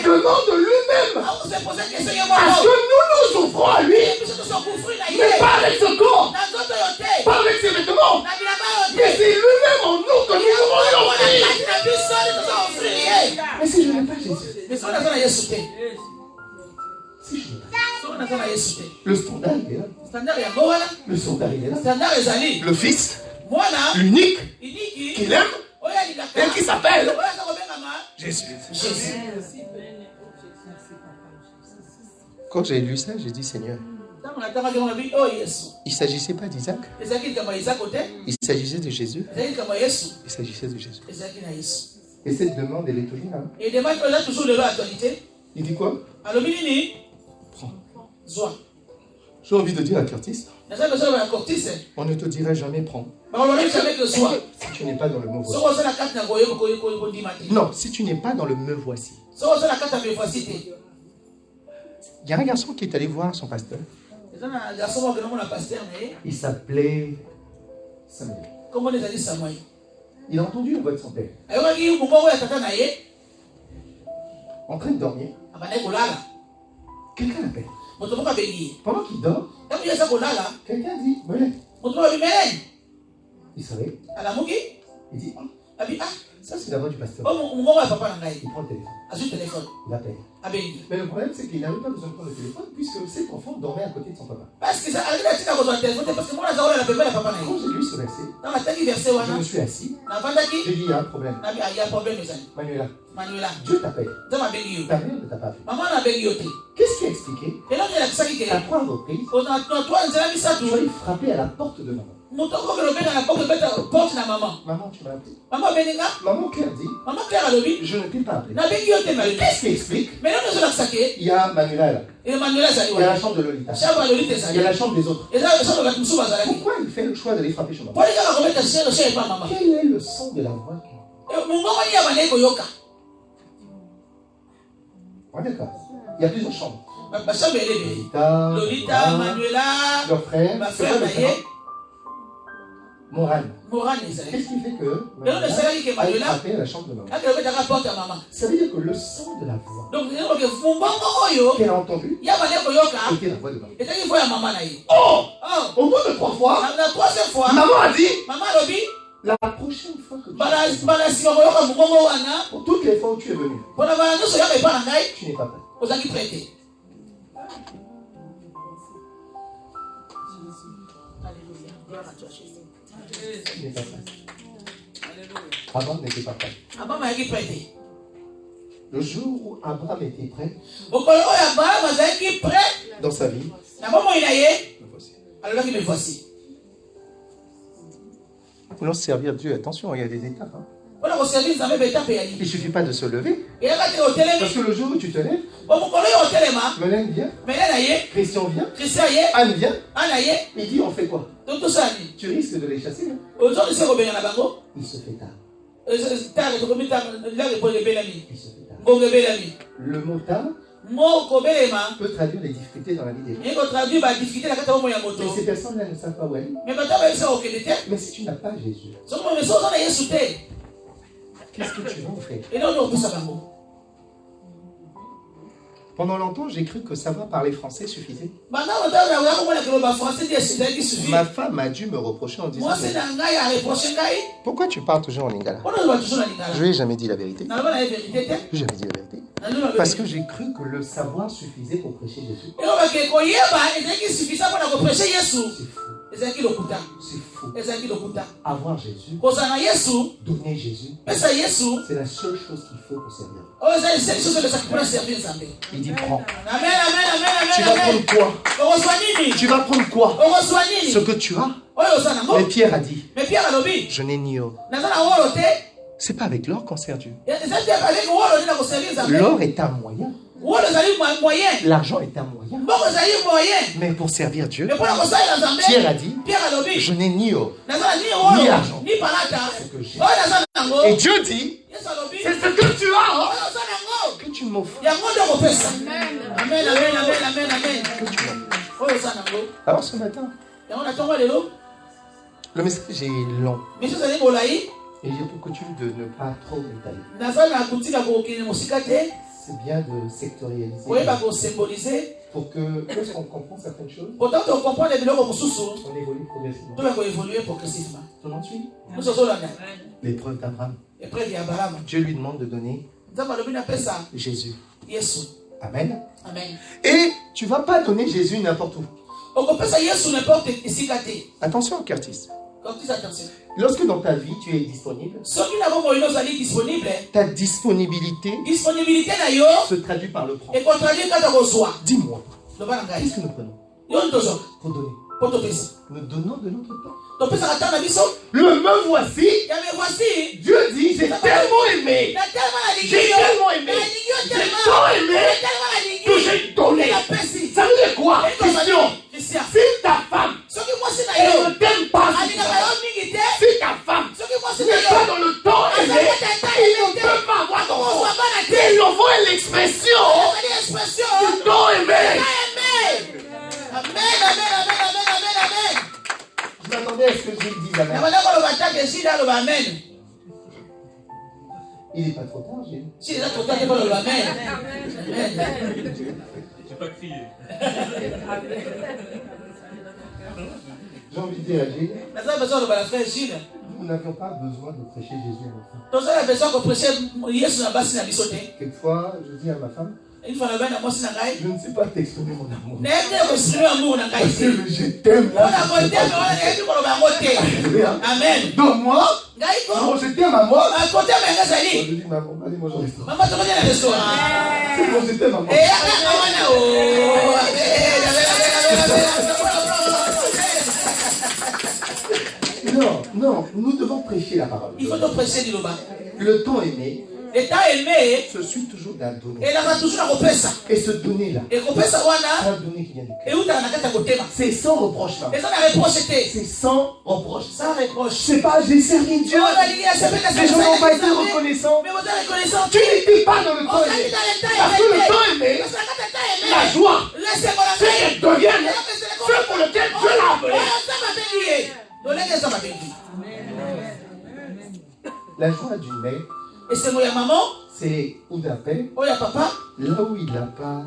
Speaker 1: demande lui-même. Est-ce que nous nous ouvrons à lui? Mais pas avec ce corps, pas avec ses vêtements. Mais c'est lui-même en nous que nous devons lui offrir. Mais si je n'ai pas Jésus, si je n'ai pas, le standard il est là. Le standard il est là. Le fils, l'unique, qu'il aime et qui s'appelle Jésus. Quand j'ai lu ça, j'ai dit Seigneur, il ne s'agissait pas d'Isaac, il s'agissait de Jésus, il s'agissait de Jésus. Et cette demande, elle est toujours là. Il dit quoi? Prends. J'ai envie de dire à Curtis, on ne te dira jamais prends. Si tu n'es pas dans le me voici. Non, si tu n'es pas dans le me voici. Il y a un garçon qui est allé voir son pasteur. Il s'appelait Samuel. Il a entendu la voix de son père. En train de dormir. Quelqu'un l'appelle. Pendant qu'il dort, quelqu'un dit Melen. Il savait. Il dit ça c'est la voix du pasteur. Il prend le téléphone. Il appelle. Mais le problème c'est qu'il n'avait pas besoin de prendre le téléphone puisque cet enfant dormait à côté de son papa. Quand j'ai lu ce verset, je me suis assis. J'ai dit il y a un problème. Manuela, Dieu t'appelle. Ta mère ne t'a pas vu. Qu'est-ce qui a expliqué? À 3 reprises, tu vas lui frapper à la porte de maman. Maman, tu m'as appelé. Maman Claire dit, je ne t'ai pas appelé. Qu'est-ce qui explique? Il y a Manuela là. Il y a la chambre de Lolita. Il y a la chambre des autres. Pourquoi il fait le choix d'aller frapper chez maman? Quel est le son de la voix? On est d'accord. Il y a plusieurs chambres. Lolita,
Speaker 2: Manuela,
Speaker 1: leur frère,
Speaker 2: ma frère,
Speaker 1: Morane. Qu'est-ce qui fait que Manuela a frappé à la chambre de maman? Ça veut dire que le son de la voix qu'elle a entendu était la voix de maman. Oh! Au bout de 3 fois, maman a dit la prochaine fois que pour toutes les fois où tu es venu, tu n'es pas prêt. Tu n'es pas prêt. Abraham n'était pas prêt. Le jour où Abraham était prêt dans sa vie, me voici. Nous voulons servir Dieu. Attention, il y a des étapes. Il ne suffit pas de se lever. Parce que le jour où tu te lèves, Mélène vient, Christian vient, Anne vient. Il dit on fait quoi? Tu risques de les chasser. Il se fait tard. Le mot tard peut traduire les difficultés dans la vie des gens. Mais ces personnes-là ne savent pas où aller. Mais si tu n'as pas Jésus, qu'est-ce que tu vas en faire? Pendant longtemps, j'ai cru que savoir parler français suffisait. Ma femme a dû me reprocher en disant pourquoi tu parles toujours en lingala? Je lui ai jamais dit la vérité. Je lui ai jamais dit la vérité. Parce que j'ai cru que le savoir suffisait pour prêcher Jésus. C'est faux.
Speaker 2: ezalaki lokuta
Speaker 1: C'est faux.
Speaker 2: ezalaki lokuta
Speaker 1: Avoir Jésus,
Speaker 2: kozala na Yesu
Speaker 1: donner Jésus,
Speaker 2: pesa Yesu
Speaker 1: c'est la seule chose qu'il faut pour servir.
Speaker 2: oyo eza eseli chose ezalaki mpona servir Nzambe.
Speaker 1: Il dit prends.
Speaker 2: Amen, amen, amen,
Speaker 1: Tu vas
Speaker 2: amen, amen.
Speaker 1: prendre quoi?
Speaker 2: Okozwa nini?
Speaker 1: Tu vas prendre quoi?
Speaker 2: Okozwa nini?
Speaker 1: Ce que tu as.
Speaker 2: Oyo oza nango.
Speaker 1: Mais Pierre a dit,
Speaker 2: Mais Pierre alobi
Speaker 1: je n'ai ni or.
Speaker 2: naza na wolo te.
Speaker 1: C'est pas avec l'or qu'on sert Dieu.
Speaker 2: Eza te avec wolo nde na koservir Nzambe.
Speaker 1: L'or est un moyen.
Speaker 2: Wolo ezali moyen.
Speaker 1: L'argent est un moyen.
Speaker 2: Mbongo ezali moyen.
Speaker 1: Mais pour servir Dieu,
Speaker 2: Mais mpona kosalela Nzambe.
Speaker 1: Pierre a dit,
Speaker 2: Pierre alobi
Speaker 1: je n'ai ni or.
Speaker 2: naza na ni wolo
Speaker 1: Ni argent.
Speaker 2: ni palata.
Speaker 1: Ce que j'ai.
Speaker 2: Oyo naza nango.
Speaker 1: Et Dieu dit,
Speaker 2: Yesu alobi
Speaker 1: c'est ce que tu as, hein,
Speaker 2: oyo oza nango.
Speaker 1: que tu m'offres.
Speaker 2: Yango nde okopesa.
Speaker 3: Amen.
Speaker 2: Amen, amen, amen, amen, amen.
Speaker 1: Que tu m'offres.
Speaker 2: Oyo oza nango.
Speaker 1: Alors ce matin,
Speaker 2: Yango natongo lelo.
Speaker 1: le message est long.
Speaker 2: Miso ezali molai.
Speaker 1: Et j'ai pour coutume de ne pas trop m'étaler.
Speaker 2: Naza na kotika kokende mosika te.
Speaker 1: C'est bien de sectorialiser
Speaker 2: Koyeba kosymboliser.
Speaker 1: pour que lorsqu'on comprend certaines choses,
Speaker 2: Pourtant tokomprendre biloko mosusu
Speaker 1: on évolue progressivement.
Speaker 2: toka koévoluer progressivement.
Speaker 1: Tout le monde suit?
Speaker 2: Nyonso ozolanda
Speaker 1: L'épreuve d'Abraham.
Speaker 2: epreuve ya Abraham.
Speaker 1: Dieu lui demande de donner
Speaker 2: Nzambe alobi napesa
Speaker 1: Jésus.
Speaker 2: Yesu.
Speaker 1: Amen.
Speaker 2: Amen.
Speaker 1: Et tu vas pas donner Jésus n'importe où.
Speaker 2: Okopesa Yesu n'importe esika te.
Speaker 1: Attention, Curtis.
Speaker 2: Curtis, attention.
Speaker 1: Lorsque dans ta vie tu es disponible,
Speaker 2: Soki na bongo oyo ozali disponible,
Speaker 1: ta disponibilité
Speaker 2: disponibilité na yo
Speaker 1: se traduit par le prendre.
Speaker 2: ekotraduire kata kozwa.
Speaker 1: Dis-moi,
Speaker 2: Loba na ngai.
Speaker 1: qu'est-ce que nous prenons
Speaker 2: Yo tozwa
Speaker 1: pour donner?
Speaker 2: po topesa.
Speaker 1: Nous donnons de notre temps.
Speaker 2: Topesaka ntango na biso.
Speaker 1: Le me voici.
Speaker 2: Ya me voici.
Speaker 1: Dieu dit, j'ai tellement aimé.
Speaker 2: Na tellement nalingi
Speaker 1: J'ai
Speaker 2: yo.
Speaker 1: tellement aimé.
Speaker 2: Nalingi yo
Speaker 1: J'ai
Speaker 2: tellement.
Speaker 1: tant aimé
Speaker 2: Tellement nalingi.
Speaker 1: que j'ai donné.
Speaker 2: Napesi.
Speaker 1: Ça veut dire quoi? Question.
Speaker 2: Christian.
Speaker 1: Si ta femme
Speaker 2: Soki mwasi na
Speaker 1: elle
Speaker 2: yo
Speaker 1: ne t'aime pas,
Speaker 2: alingaka yo mingi te.
Speaker 1: si ta femme
Speaker 2: Soki mwasi na
Speaker 1: n'est pas
Speaker 2: yo
Speaker 1: dans le temps aimé, il ne peut pas avoir d'enfant. Il envoie l'expression
Speaker 2: ezali expression
Speaker 1: du temps aimé.
Speaker 2: amen. Amen, amen, amen, amen, amen, amen.
Speaker 1: Je m'attendais à ce que je dise amen.
Speaker 2: Nabanda koloba take shida aloba amen.
Speaker 1: Il n'est pas trop tard, j'ai.
Speaker 2: Si eza totake koloba amen. Amen.
Speaker 5: J'ai pas crié.
Speaker 1: J'ai envie de dire à Gilles,
Speaker 2: Naza besoin aloba na frère Gilles.
Speaker 1: nous n'avions pas besoin de prêcher Jésus à notre femme.
Speaker 2: Tozala besoin koprêcher Yesu na basi na biso te.
Speaker 1: Quelquefois, je dis à ma femme,
Speaker 2: Une fois naloba na mwasi na ngai.
Speaker 1: je ne sais pas t'exprimer mon amour.
Speaker 2: Nayebi te koexprime amour na ngai
Speaker 1: Parce
Speaker 2: te.
Speaker 1: que le je t'aime là,
Speaker 2: Mpona
Speaker 1: je sais
Speaker 2: koteme
Speaker 1: pas.
Speaker 2: wana nayebi koloba yango te. Amen.
Speaker 1: Donc moi,
Speaker 2: Ngai ko
Speaker 1: non, je t'aime à moi.
Speaker 2: koteme yanga
Speaker 1: Je
Speaker 2: ezali.
Speaker 1: dis, maman, allez, moi j'en reste.
Speaker 2: Mama tokoti na restaurant.
Speaker 1: C'est bon, je t'aime à moi.
Speaker 2: Eyakaka wana o. Amen, amen, amen, amen, amen.
Speaker 1: Non, non, nous devons prêcher la parole.
Speaker 2: Il faut te prêcher liloba.
Speaker 1: Le temps aimé
Speaker 2: L'état aimé,
Speaker 1: se suit toujours d'un donner.
Speaker 2: et la toujours na kopesa.
Speaker 1: Et ce donner-là,
Speaker 2: Et kopesa
Speaker 1: c'est
Speaker 2: wana,
Speaker 1: un donner qui vient du
Speaker 2: et
Speaker 1: cœur.
Speaker 2: uta na kata kotema.
Speaker 1: C'est sans reproche là.
Speaker 2: Et ça na reproche te.
Speaker 1: C'est sans reproche.
Speaker 2: Sans reproche.
Speaker 1: C'est pas j'ai servi Dieu.
Speaker 2: On va dire, c'est peut-être
Speaker 1: Les gens n'ont pas été reconnaissants.
Speaker 2: Mais vous êtes reconnaissant.
Speaker 1: Tu n'étais pas dans le
Speaker 2: On
Speaker 1: temps
Speaker 2: s'est
Speaker 1: aimé.
Speaker 2: dit dans l'état
Speaker 1: Parce que le
Speaker 2: aimé.
Speaker 1: temps aimé,
Speaker 2: Parce que quand l'état aimé,
Speaker 1: la joie,
Speaker 2: laissez-moi la
Speaker 1: c'est qu'elle devienne ce pour lequel Dieu l'a appelé.
Speaker 2: Ça m'a béni. Donnez ça m'a béni.
Speaker 1: La joie d'une mère,
Speaker 2: Et c'est moi, maman,
Speaker 1: c'est où d'un père,
Speaker 2: oh ya papa,
Speaker 1: là où il n'a pas,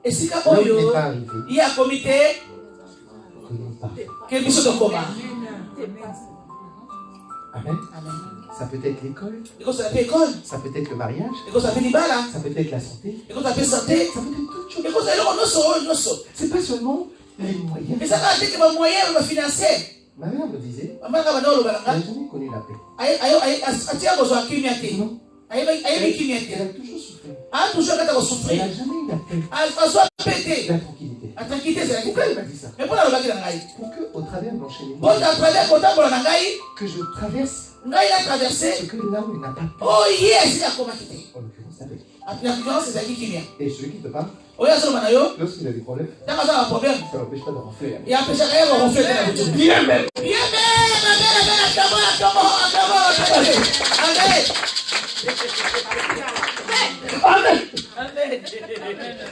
Speaker 2: et si ka
Speaker 1: là où il n'est
Speaker 2: oyo,
Speaker 1: pas arrivé,
Speaker 2: il y a comité,
Speaker 1: que l'on parle.
Speaker 2: que biso de coma.
Speaker 1: Amen.
Speaker 2: Amen.
Speaker 1: Ça peut être l'école,
Speaker 2: Et quand ça fait école,
Speaker 1: ça peut être le mariage,
Speaker 2: et quand ça fait libala,
Speaker 1: ça peut être la santé,
Speaker 2: et quand ça fait santé,
Speaker 1: ça peut être toutes choses.
Speaker 2: et quand ça fait non so.
Speaker 1: C'est pas seulement les moyens.
Speaker 2: Et ça va dire que ma moyen va financer.
Speaker 1: Ma mère me disait,
Speaker 2: Maman ka bana lo
Speaker 1: elle
Speaker 2: balanga.
Speaker 1: n'a jamais connu la paix.
Speaker 2: Ayo atia ko zo kimia te.
Speaker 1: Non.
Speaker 2: Ayo kimia
Speaker 1: Elle
Speaker 2: te.
Speaker 1: a toujours souffert.
Speaker 2: Ah toujours kata ko
Speaker 1: Elle
Speaker 2: souffrir.
Speaker 1: n'a jamais eu la paix,
Speaker 2: Ah so pété.
Speaker 1: la tranquillité.
Speaker 2: Tranquillité c'est la
Speaker 1: Pourquoi elle m'a dit ça?
Speaker 2: Mais pour la baki na ngai.
Speaker 1: Pour que, au travers de l'enchaînement,
Speaker 2: Pour ta travers kota bola na ngai,
Speaker 1: que je traverse
Speaker 2: ngai a traversé.
Speaker 1: ce que là où il n'a pas pu.
Speaker 2: Oh yes, ya koma kité.
Speaker 1: En l'occurrence, avec.
Speaker 2: La différence c'est qui kimia.
Speaker 1: Et celui qui te parle,
Speaker 2: Oya so bana yo,
Speaker 1: lorsqu'il a des problèmes,
Speaker 2: taka ça un problème.
Speaker 1: ça n'empêche pas de rentrer.
Speaker 2: Ya pesa kaya ko reflet na butu.
Speaker 1: Bien même.
Speaker 2: Bien Amen.
Speaker 1: Amen.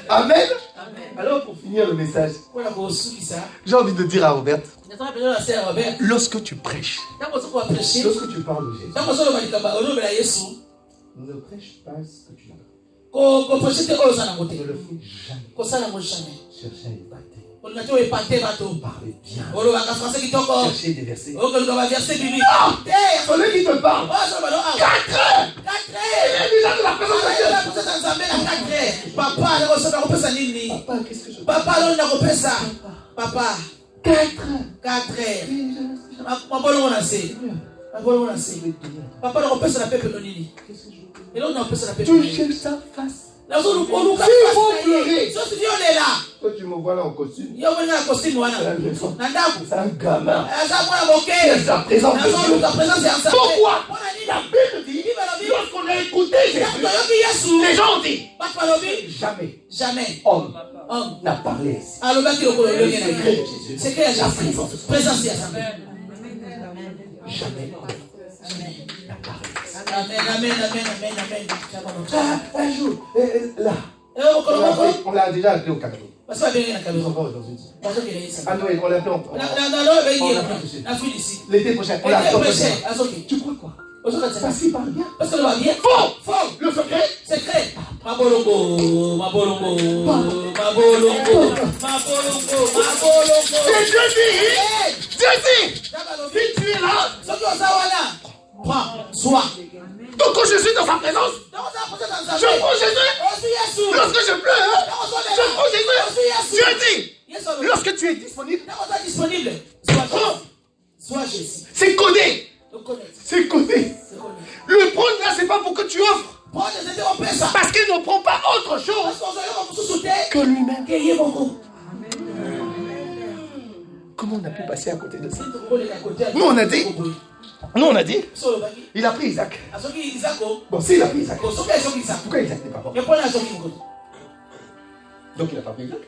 Speaker 2: Amen.
Speaker 1: Amen. Alors pour finir le message,
Speaker 2: Voilà pour ceux qui ça.
Speaker 1: j'ai envie de dire à Robert,
Speaker 2: Nataka besoin la sœur Robert.
Speaker 1: lorsque tu prêches,
Speaker 2: Tango soko wa prêcher.
Speaker 1: lorsque tu parles de Jésus,
Speaker 2: Tango soko malikaba ono bela Yesu.
Speaker 1: ne prêche pas ce que tu as.
Speaker 2: Ko prêcher te oza na ngote.
Speaker 1: Ne le fais jamais.
Speaker 2: Ko sala mo jamais.
Speaker 1: Chercher à épater.
Speaker 2: On a tout épaté bateau.
Speaker 1: Parlez bien.
Speaker 2: Olo baka français qui toko.
Speaker 1: Chercher des versets.
Speaker 2: O ko va verset biblique.
Speaker 1: Celui qui te parle.
Speaker 2: Oh so balo ah.
Speaker 1: 4 heures.
Speaker 2: 4
Speaker 1: Il est déjà de la présence de Dieu.
Speaker 2: La présence nzambe na 4 heures. Papa na ko soko ko pesa nini?
Speaker 1: Papa, qu'est-ce que je
Speaker 2: Papa lo na ko pesa. Papa
Speaker 1: 4
Speaker 2: heures.
Speaker 1: heures.
Speaker 2: Papa, on peut se la paix pour nous. Et là, on peut se la paix.
Speaker 1: Touchez sa face.
Speaker 2: Là, on
Speaker 1: Ils vont pleurer.
Speaker 2: on est là.
Speaker 1: Toi, tu me vois là en costume.
Speaker 2: Il y a un costume.
Speaker 1: C'est un gamin.
Speaker 2: C'est
Speaker 1: sa présence de Dieu. Pourquoi? La Bible dit, lorsqu'on a écouté Jésus, les gens ont dit, jamais homme n'a parlé ainsi.
Speaker 2: C'est que la présence de Jésus.
Speaker 1: Jamais homme n'a parlé ainsi.
Speaker 2: Amen.
Speaker 1: Un jour, là, on l'a déjà appelé au Cameroun. Nous sommes pas aujourd'hui. À Noël, on l'a appelé l'été prochain, on l'a appelé. Tu crois quoi? Parce qu'il parle bien.
Speaker 2: Parce que va bien.
Speaker 1: Faux. Le secret.
Speaker 2: Mabolongo.
Speaker 1: Et Dieu dit, si tu es là,
Speaker 2: prends, sois.
Speaker 1: donc quand je suis dans sa présence, je prends Jésus. Lorsque je pleure, je prends Jésus. Dieu dit, lorsque tu es disponible,
Speaker 2: sois Jésus.
Speaker 1: c'est codé. C'est codé. Le prendre là, c'est pas pour que tu offres. Parce qu'il ne prend pas autre chose que lui-même. Comment on a pu passer à côté de ça? Nous on a dit, il a pris Isaac. Bon, s'il a pris Isaac, pourquoi Isaac n'est pas mort? Donc il n'a pas pris Isaac.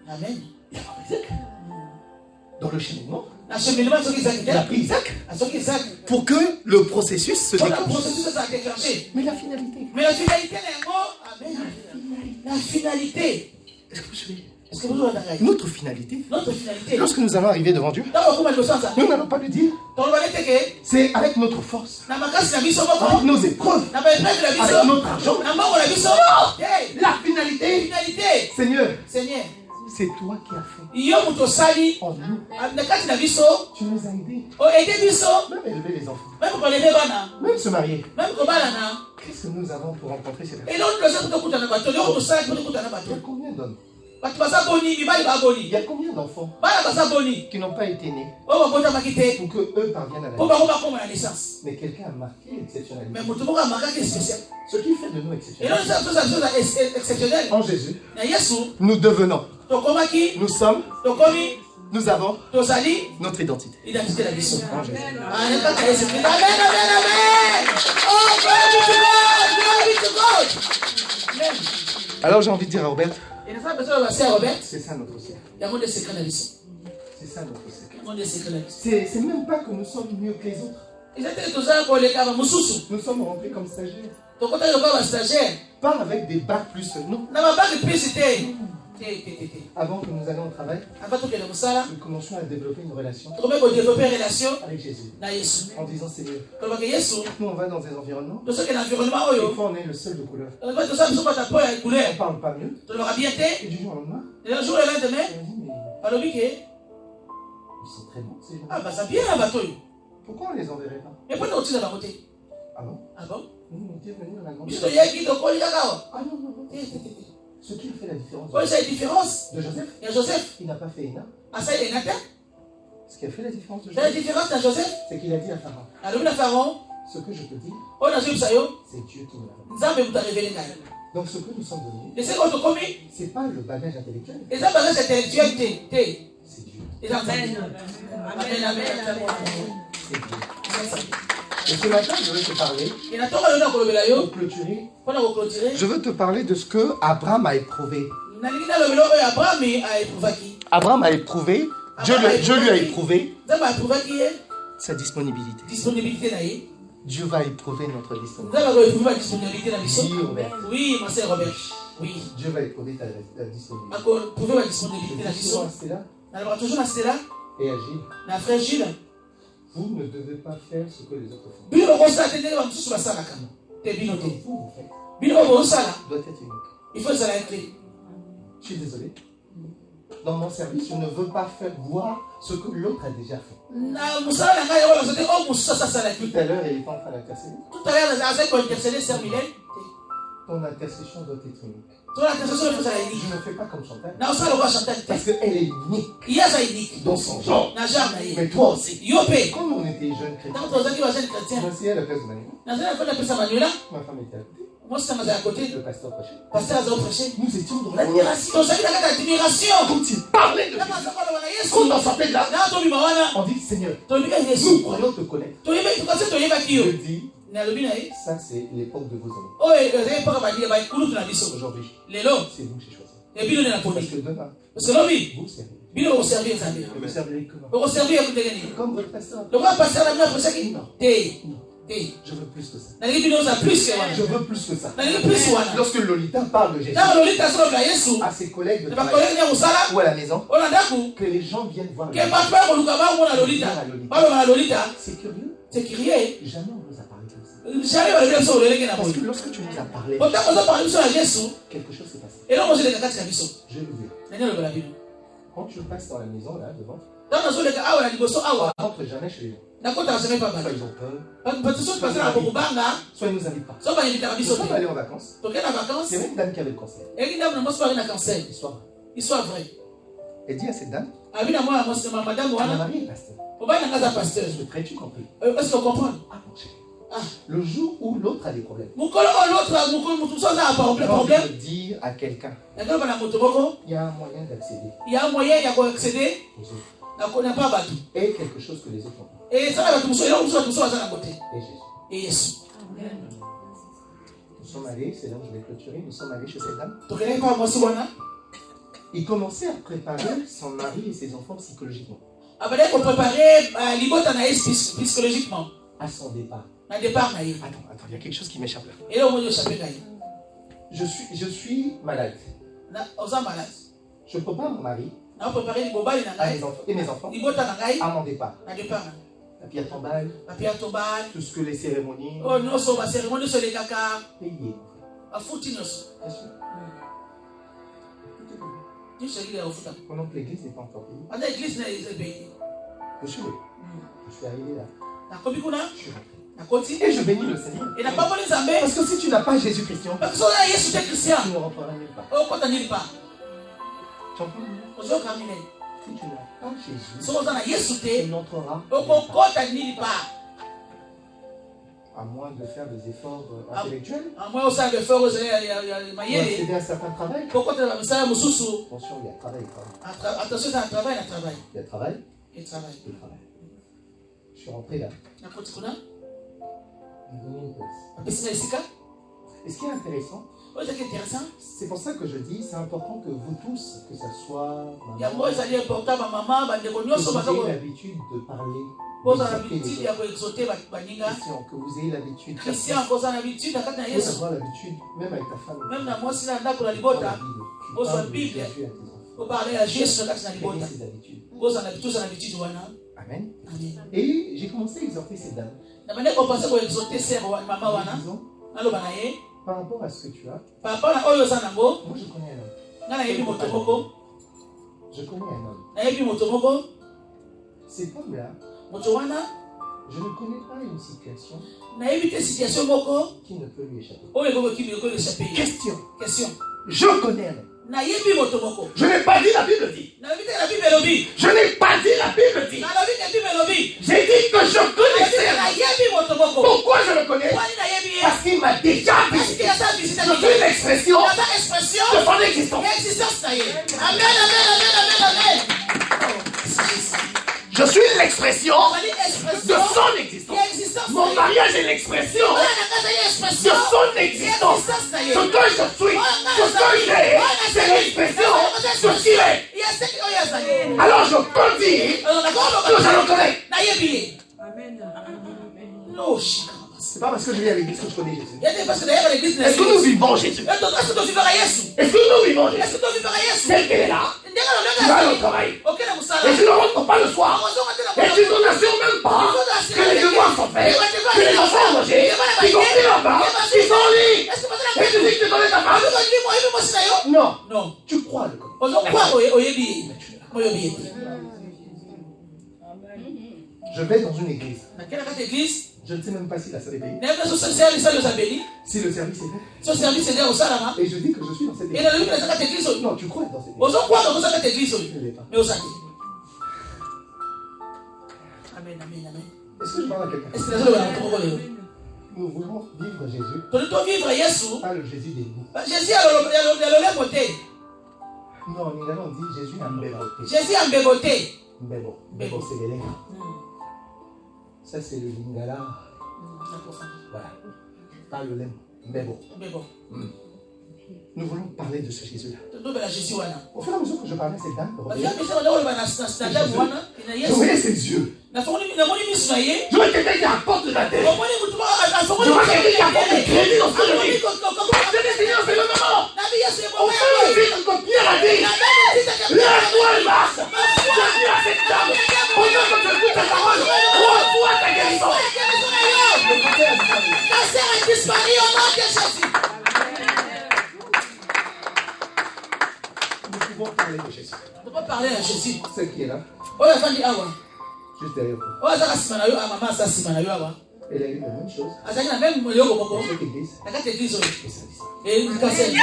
Speaker 2: Amen.
Speaker 1: Il n'a pas pris Isaac. Dans le cheminement,
Speaker 2: il
Speaker 1: a pris Isaac pour que le processus se déclenche. Mais la finalité.
Speaker 2: La finalité.
Speaker 1: Est-ce que vous suivez?
Speaker 2: Notre
Speaker 1: finalité, lorsque nous allons arriver devant Dieu, nous n'allons pas lui dire, c'est avec notre force, avec nos épreuves, avec notre argent. La finalité, Seigneur, c'est toi qui as fait en nous. Tu nous as aidés, même élever les enfants, même se marier. Qu'est-ce que nous avons pour rencontrer ces personnes? Il y a combien d'hommes? Il y a combien d'enfants qui n'ont pas été nés pour qu'eux parviennent à la naissance? Mais quelqu'un a marqué l'exceptionnalité. Ce qui fait de nous exceptionnels. En Jésus, nous devenons. Nous sommes. Nous avons notre identité. En Jésus. Alors j'ai envie de dire à Robert, c'est ça notre ciel. C'est ça notre ciel. C'est même pas que nous sommes mieux que les autres. Nous sommes rentrés comme stagiaires. Pas avec des bacs plus. Non. Avant que nous allions au travail, nous commencions à développer une relation avec Jésus. En disant Seigneur, nous on va dans des environnements. Des fois on est le seul de couleur. On ne parle pas mieux. Et du jour au lendemain, on dit mais ils sont très bons ces gens. Pourquoi on ne les enverrait pas? Ah bon? Nous on était venus à la grande. Ah non. Ce qui a fait la différence de Joseph, il n'a pas fait Hénin. Ce qui a fait la différence de Joseph, c'est qu'il a dit à Pharaon, ce que je te dis, c'est Dieu qui me l'a révélé. Donc ce que nous sommes devenus, ce n'est pas le bagage intellectuel, c'est Dieu.
Speaker 2: Amen.
Speaker 1: C'est Dieu. Et ce matin, je veux te parler, pour clôturer, je veux te parler de ce que Abraham a éprouvé. Abraham a éprouvé, Dieu lui a éprouvé sa disponibilité. Dieu va éprouver notre disponibilité.
Speaker 2: Oui, ma sœur Robert. Oui.
Speaker 1: Dieu va éprouver ta disponibilité.
Speaker 2: Toujours
Speaker 1: et à Gilles. Vous ne devez pas faire ce que les autres font. Ce que vous faites doit être unique.
Speaker 2: Il faut ça être.
Speaker 1: Je suis désolé. Dans mon service, je ne veux pas faire voir ce que l'autre a déjà fait. Tout à l'heure, il est en train d'intercéder. Ton intercession doit être unique. Je ne fais pas comme Chantal. Parce qu'elle est unique dans son genre. Mais toi aussi. Quand on était jeunes chrétiens, je suis à la place de Manuela. Ma femme était à côté. Le pasteur prêchait. Nous étions dans l'admiration. Quand il parlait de Jésus, quand on sortait de là, on dit Seigneur, nous croyons te connaître. Je dis, ça c'est l'époque de vos amis. Aujourd'hui, c'est vous que j'ai choisi. Parce que demain, vous servez. Et vous servirez comment? Comme votre pasteur. Non. Je veux plus que ça. Je veux plus que ça. Lorsque Lolita parle de Jésus à ses collègues de travail ou à la maison, que les gens viennent voir Lolita, c'est curieux. Jamais on nous a parlé comme ça. Parce que lorsque tu nous as parlé, quelque chose s'est passé. Je le veux. Quand tu passes dans la maison, là, devant, on ne rentre jamais chez les gens. Soit ils ont peur, soit ils ne nous invitent pas. On va aller en vacances. Il y avait une dame qui avait le cancer. Histoire vraie. Elle dit à cette dame, ma mari est pasteur. Je très tu compris.
Speaker 2: Est-ce qu'on comprend?
Speaker 1: Ah, mon chéri. Le jour où l'autre a des problèmes, je veux dire à quelqu'un, il y a un moyen d'accéder aux autres. Et quelque chose que les autres n'ont pas. Et Jésus. Nous sommes allés, c'est là où je vais clôturer, nous sommes allés chez cette dame. Il commençait à préparer son mari et ses enfants psychologiquement. À son départ. Attends, il y a quelque chose qui m'échappe là. Je suis malade. Je prépare mon mari à mes enfants, et mes enfants à mon départ. La pierre tombale, tout ce que les cérémonies. Payé. Pendant que l'église n'est pas encore payée. Je suis arrivé là. Je suis rentré. Et je bénis le Seigneur. Parce que si tu n'as pas Jésus-Christ, tu ne rentreras nulle part. Tu entends? Si tu n'as pas Jésus, tu n'entreras nulle part. À moins de faire des efforts intellectuels. Pour accéder à certains travail. Attention, il y a travail. Il y a travail. Je suis rentré là. Et ce qui est intéressant, c'est pour ça que je dis, c'est important que vous tous, que ce soit maman, que vous ayez l'habitude de parler, que vous ayez l'habitude, faut avoir l'habitude, même avec ta femme, vous parler à Jésus, Amen. Et j'ai commencé à exhorter cette dame. Par rapport à ce que tu as, moi je connais un homme. Cet homme-là, je ne connais pas une situation qui ne peut lui échapper. Question. Je connais un homme. Je n'ai pas dit la Bible dit. Je n'ai pas dit la Bible dit. J'ai dit que je connaissais. Pourquoi je le connais? Parce qu'il m'a déjà visité. Je suis l'expression de son existence. Amen. Je suis l'expression de son existence. Mon mariage est l'expression de son existence. Ce que je suis, ce que j'ai, c'est l'expression de qui il est. Alors je peux dire que je le connais. C'est pas parce que je viens à l'église que je connais Jésus. Est-ce que nous vivons Jésus? Est-ce que nous vivons Jésus? Tel qu'il est là, tu vas au travail. Et tu ne rentres pas le soir. Et tu ne n'assures même pas que les devoirs sont faits, que les enfants ont mangé, qu'ils ont pris leur bain, qu'ils sont au lit. Et tu dis que tu connais ta femme? Non. Tu crois le connaître. Je vais dans une église. Je ne sais même pas si la salle est payée.
Speaker 2: Si
Speaker 1: le service est fait. Et je dis que je suis dans cette église. Non, tu crois dans cette église. Je ne l'ai pas.
Speaker 2: Amen, amen, amen.
Speaker 1: Est-ce que je parle à quelqu'un? Nous voulons vivre Jésus. Pas le Jésus des nous. Non, nous allons dire Jésus a mbéboté. Mbébo, c'est les lèvres. Ça, c'est le lingala. Voilà. Pas le lème. Mbébo. Nous voulons parler de ce Jésus-là. Au fur et à mesure que je parlais, cette dame, je voyais ses yeux. Je vois quelqu'un qui apporte la tête. Je vois quelqu'un qui apporte le crédit dans ce que je dis. Je dis, Seigneur, c'est le moment. On fait aussi notre Pierre a dit. Lève-toi et marche. Je dis à cette dame, pendant que tu écoutes ta parole, reçois ta guérison.
Speaker 2: Cancer a disparu au nom de Jésus.
Speaker 1: Nous pouvons parler de Jésus.
Speaker 2: On peut parler à Jésus.
Speaker 1: C'est qui est là? Juste derrière toi. Elle a eu la même chose. Dans cette église. Et ça dit ça.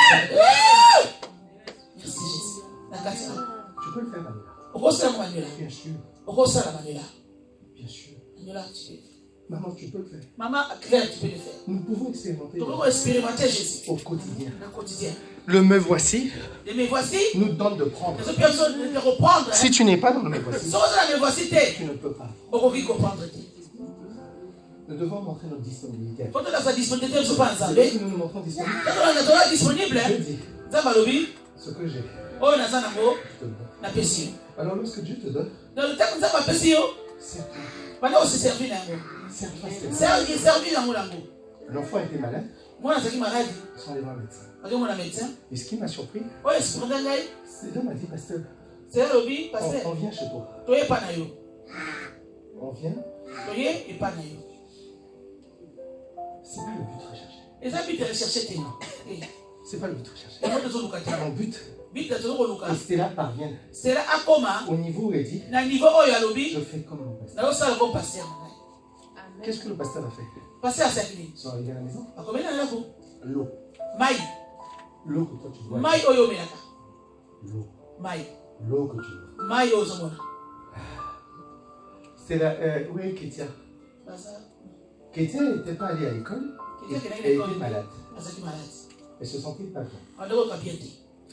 Speaker 2: Merci Jésus.
Speaker 1: Tu peux le faire, Manuela. Bien sûr. Bien sûr. Maman, tu peux le faire.
Speaker 2: Maman, Claire, tu peux le faire.
Speaker 1: Nous pouvons expérimenter.
Speaker 2: Nous pouvons expérimenter Jésus.
Speaker 1: Au quotidien.
Speaker 2: Le
Speaker 1: me voici.
Speaker 2: Le me voici.
Speaker 1: Nous donne de prendre.
Speaker 2: Nous personnes de reprendre.
Speaker 1: Si tu n'es pas dans le me voici.
Speaker 2: Tu
Speaker 1: ne peux pas. Nous devons montrer notre disponibilité.
Speaker 2: Quand on a sa disponibilité, nous ne sommes pas ensemble.
Speaker 1: Si nous nous montrons disponibles.
Speaker 2: Quand on est disponible,
Speaker 1: je dis. Ce que j'ai.
Speaker 2: Oh, je te donne.
Speaker 1: Alors lorsque Dieu te donne.
Speaker 2: C'est tout.
Speaker 1: L'enfant était malade. Ils sont allés voir le médecin. Et ce qui m'a surpris, c'est l'homme m'a dit, pasteur, on vient chez toi. On vient. C'est pas le but recherché. C'est pas le but recherché. Mon but. Et c'est là parvient. Au niveau où il dit, je fais comme mon pasteur. Qu'est-ce que le pasteur a fait? Ils sont arrivés à la maison. L'eau. L'eau que toi tu bois. L'eau. L'eau que tu bois. C'est la. Où est Kétia? Kétia n'était pas allée à l'école. Elle était malade. Elle se sentait pas bien.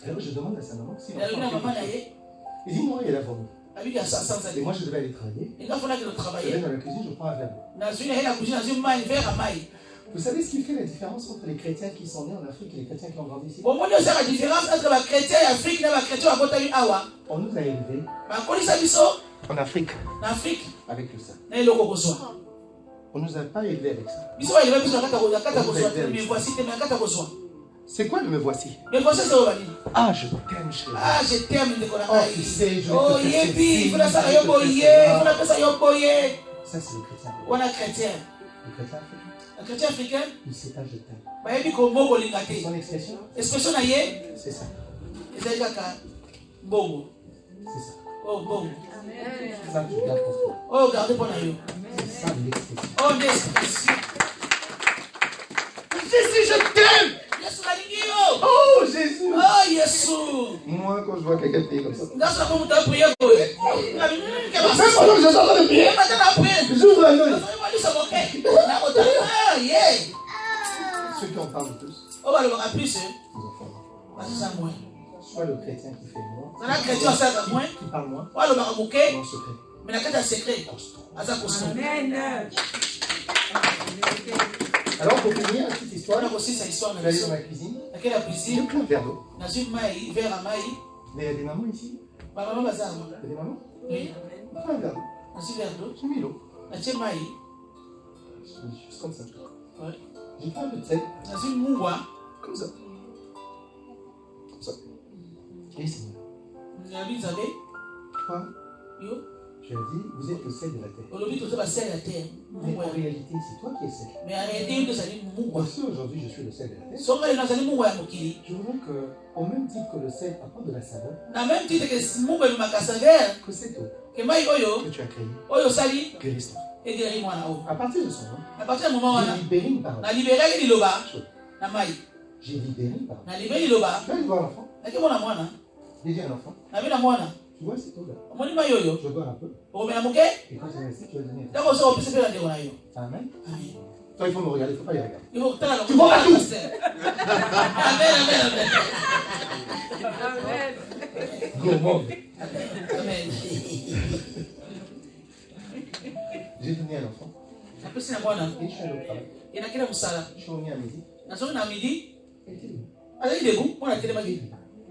Speaker 1: Alors je demande à sa maman si il dit non, elle a vomi. Et moi je devais aller travailler. Je vais dans la cuisine, je prends un verre d'eau. Vous savez ce qui fait la différence entre les chrétiens qui sont nés en Afrique et les chrétiens qui ont grandi ici? On nous a élevés en Afrique avec le sang. On ne nous a pas élevés avec ça. C'est quoi le me voici? Ah, je t'aime, chérie.
Speaker 2: Je t'aime.
Speaker 1: Oh, tu sais, je vais te faire ça, c'est le chrétien. Le chrétien africain, il sait pas je t'aime. Son expression, c'est ça. C'est ça. Ça, tu gardes pour toi. C'est ça l'expression. Jésus, je t'aime. Oh Jésus!
Speaker 2: Oh Jésus!
Speaker 1: Moi, quand je vois quelqu'un prier comme ça, même
Speaker 2: pendant
Speaker 1: que je suis en train de prier, j'ouvre un œil. Ceux qui en parlent le plus, nous en parlent. Soit le chrétien qui fait moins, qui parle moins, ou en secret.
Speaker 2: Amen.
Speaker 1: Alors, pour finir, la petite histoire, je vais aller dans la cuisine. J'ai plein de verres d'eau. Mais il y a des mamans ici. Il y a des mamans?
Speaker 2: Oui.
Speaker 1: Prends un verre d'eau. J'ai mis l'eau. Juste comme ça. J'ai pas un peu de sel. Comme ça. Comme ça. Et c'est bon. Toi, tu as dit, vous êtes le sel de la terre. Mais en réalité, c'est toi qui es sel. Parce qu'aujourd'hui, je suis le sel de la terre. Je voudrais qu'au même titre que le sel apporte de la saveur, que cette eau que tu as créée guérisse toi.
Speaker 2: egelaki mwana oyo.
Speaker 1: À partir de son nom,
Speaker 2: À partir du moment
Speaker 1: j'ai libéré une parole.
Speaker 2: na libéraki liloba na mai.
Speaker 1: J'ai libéré une parole.
Speaker 2: Na libéré liloba.
Speaker 1: Tu vas aller voir l'enfant.
Speaker 2: Nakimona mwana.
Speaker 1: J'ai dit à l'enfant,
Speaker 2: Na bina mwana.
Speaker 1: tu vois cet eau-là.
Speaker 2: Omoni mai oyo.
Speaker 1: Je bois un peu.
Speaker 2: Okomela moke.
Speaker 1: Et quand tu vas rester, tu vas donner.
Speaker 2: Ndako so opesa pe na ndeko na yo.
Speaker 1: Amen.
Speaker 2: Amen.
Speaker 1: Toi, il faut me regarder, il ne faut pas les regarder.
Speaker 2: Il faut que tu
Speaker 1: Tu vois pas tout.
Speaker 2: Amen, amen, amen.
Speaker 3: Amen.
Speaker 1: Gourmand.
Speaker 2: Amen.
Speaker 1: J'ai donné à l'enfant.
Speaker 2: Napesi na mwana.
Speaker 1: Et je suis allé au travail.
Speaker 2: Inakila musala.
Speaker 1: Je suis revenu à midi.
Speaker 2: Nazoki na midi.
Speaker 1: Elle était où?
Speaker 2: Azali debout. Mwana atelemaki.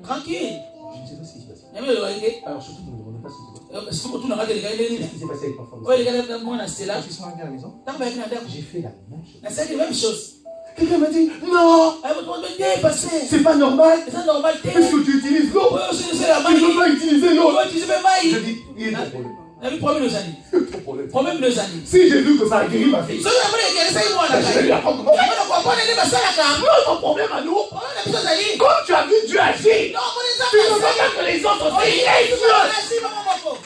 Speaker 2: Tranquille.
Speaker 1: Je ne sais pas ce qui se passe.
Speaker 2: Nabi olobaki.
Speaker 1: Alors surtout, ne me demandez pas ce qui se passe.
Speaker 2: Siko tuna ngati likai
Speaker 1: Qu'est-ce
Speaker 2: leni.
Speaker 1: qui s'est passé avec l'enfant?
Speaker 2: Oyo likai na mwana Stella.
Speaker 1: Quand ils sont arrivés à la maison,
Speaker 2: Tango bayaki na ndako.
Speaker 1: j'ai fait la même chose.
Speaker 2: Nasalaki même chose.
Speaker 1: Quelqu'un m'a dit, non,
Speaker 2: Ayé passé.
Speaker 1: c'est pas normal.
Speaker 2: C'est normal.
Speaker 1: Puisque tu utilises l'eau,
Speaker 2: Oyo c'est la
Speaker 1: tu ne peux
Speaker 2: maille.
Speaker 1: pas utiliser l'eau.
Speaker 2: Oyo tu sais maille.
Speaker 1: Je dis, il est ton problème.
Speaker 2: Nabi problème de zani.
Speaker 1: Ton problème.
Speaker 2: Problème de zani.
Speaker 1: Si j'ai vu que ça a guéri ma fille,
Speaker 2: Soki na mwana ekelesaki mwana
Speaker 1: je vais lui
Speaker 2: kai.
Speaker 1: apprendre comment.
Speaker 2: Yango na kuapona nde basalaka.
Speaker 1: Notre problème à nous,
Speaker 2: Oyo na biso zali.
Speaker 1: comme tu as vu Dieu agir,
Speaker 2: Non, moni
Speaker 1: tu ne veux
Speaker 2: nzambe.
Speaker 1: pas que les autres aussi aient Dieu.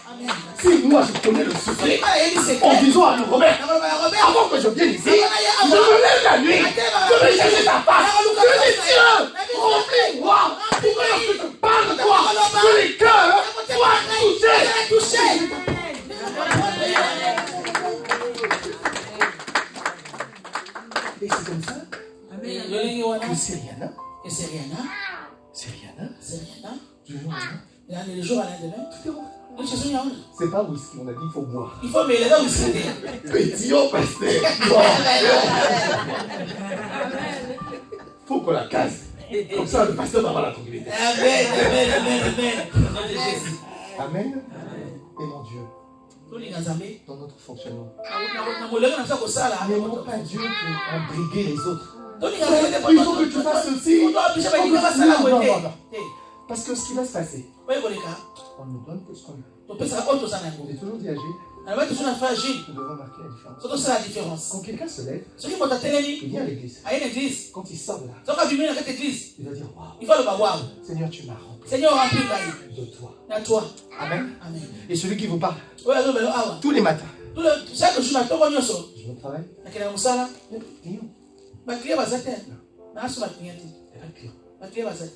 Speaker 2: Amen.
Speaker 1: Si moi je connais le secret,
Speaker 2: Ah, il dit c'est
Speaker 1: en
Speaker 2: clair.
Speaker 1: disant à nos Robert,
Speaker 2: Robert,
Speaker 1: avant que je vienne ici, je me lève la nuit, je vais chercher ta face, je dis Dieu, remplis-moi, pour que lorsque je parle de toi, que les cœurs soient touchés. Et c'est comme ça que Syriana,
Speaker 2: Et c'est rien, hein?
Speaker 1: Syriana,
Speaker 2: C'est rien, hein?
Speaker 1: du jour au lendemain,
Speaker 2: Il y a les jours à l'indemain.
Speaker 1: tout est revenu.
Speaker 2: Une chose, il y a une.
Speaker 1: C'est pas whisky, on a dit il faut boire.
Speaker 2: Il faut mêler là où c'était.
Speaker 1: Pétillon, pasteur. Faut qu'on la casse. Comme ça, le pasteur va avoir la tranquillité.
Speaker 2: Amen, amen, amen, amen. Au nom de Jésus.
Speaker 1: Amen. Et mon Dieu,
Speaker 2: Tous les Nzambe.
Speaker 1: dans notre fonctionnement,
Speaker 2: Na molenge na sako sala.
Speaker 1: n'aimons pas Dieu pour embriguer les autres.
Speaker 2: Tous les Nzambe.
Speaker 1: Il faut que tu fasses ceci.
Speaker 2: On doit appeler ça par basala
Speaker 1: Non, non,
Speaker 2: côté.
Speaker 1: non, non. Parce que ce qui va se passer,
Speaker 2: Oui, koleka.
Speaker 1: on nous donne que ce qu'on a.
Speaker 2: To pesa auto sana ngo.
Speaker 1: J'ai toujours dit à Gilles,
Speaker 2: Na ba tu na fa Gilles.
Speaker 1: nous devons marquer la différence.
Speaker 2: Soto c'est la différence.
Speaker 1: Quand quelqu'un se lève,
Speaker 2: Soki moto atelemi.
Speaker 1: il vient à l'église.
Speaker 2: Aye na église.
Speaker 1: Quand il sort de là,
Speaker 2: Soka bimi na kati église.
Speaker 1: il va dire, waouh,
Speaker 2: Il faut le bawa.
Speaker 1: Seigneur, tu m'as rempli
Speaker 2: Seigneur remplis ngai.
Speaker 1: de toi.
Speaker 2: Na toi.
Speaker 1: Amen.
Speaker 2: Amen.
Speaker 1: Et celui qui vous parle,
Speaker 2: Oyo azo belo awa.
Speaker 1: tous les matins,
Speaker 2: Tout le chaque jour na toko nyoso.
Speaker 1: je vais au travail,
Speaker 2: Na kila musala.
Speaker 1: client,
Speaker 2: Ba client bazate. Na aso ba client.
Speaker 1: et pas de client.
Speaker 2: Ba client bazate.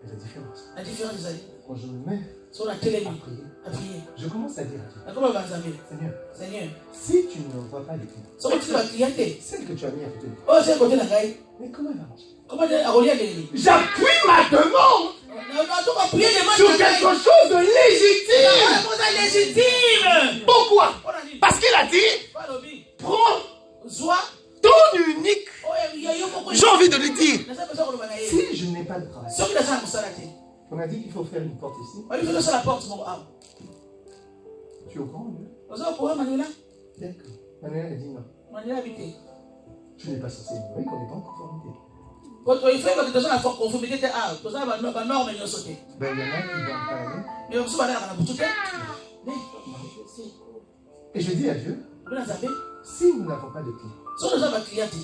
Speaker 1: Et la différence,
Speaker 2: La différence des années.
Speaker 1: quand je me mets
Speaker 2: Sur la
Speaker 1: à
Speaker 2: télé,
Speaker 1: prier,
Speaker 2: à prier.
Speaker 1: je commence à dire à Dieu,
Speaker 2: Na koma banzambe.
Speaker 1: Seigneur,
Speaker 2: Seigneur.
Speaker 1: si tu ne vois pas les clients,
Speaker 2: Soko tu vas clienter.
Speaker 1: celle que tu as mis à côté de toi,
Speaker 2: Oh, c'est côté la gaille.
Speaker 1: mais comment elle va marcher?
Speaker 2: Comment dire à relier les.
Speaker 1: J'appuie ma demande
Speaker 2: On va prier des
Speaker 1: sur quelque chose de légitime.
Speaker 2: C'est légitime.
Speaker 1: Pourquoi?
Speaker 2: On a dit.
Speaker 1: Parce qu'il a dit,
Speaker 2: Pas lobby.
Speaker 1: prends
Speaker 2: Zoa.
Speaker 1: ton unique.
Speaker 2: Oh, il y a eu beaucoup de.
Speaker 1: J'ai envie de lui dire,
Speaker 2: Na ça personne ko banaye.
Speaker 1: si je n'ai pas de travail,
Speaker 2: Soki na ça musalati.
Speaker 1: on a dit qu'il faut faire une porte ici.
Speaker 2: On lui fait ça la porte mon âme.
Speaker 1: Tu es au courant, Dieu?
Speaker 2: Ozo ko Manuela.
Speaker 1: D'accord. Manuel a dit non.
Speaker 2: Manuela habité.
Speaker 1: Tu n'es pas censé ignorer qu'on n'est pas en conformité.
Speaker 2: Quand il fait que dans la conformité de ah, dans ça ba norme ni sauté.
Speaker 1: Ben, il y en a qui ne donnent pas la main.
Speaker 2: Mais on se va dans la boutique. Mais
Speaker 1: Et je dis à Dieu,
Speaker 2: on a zappé.
Speaker 1: si nous n'avons pas de clients,
Speaker 2: So nous avons clienté.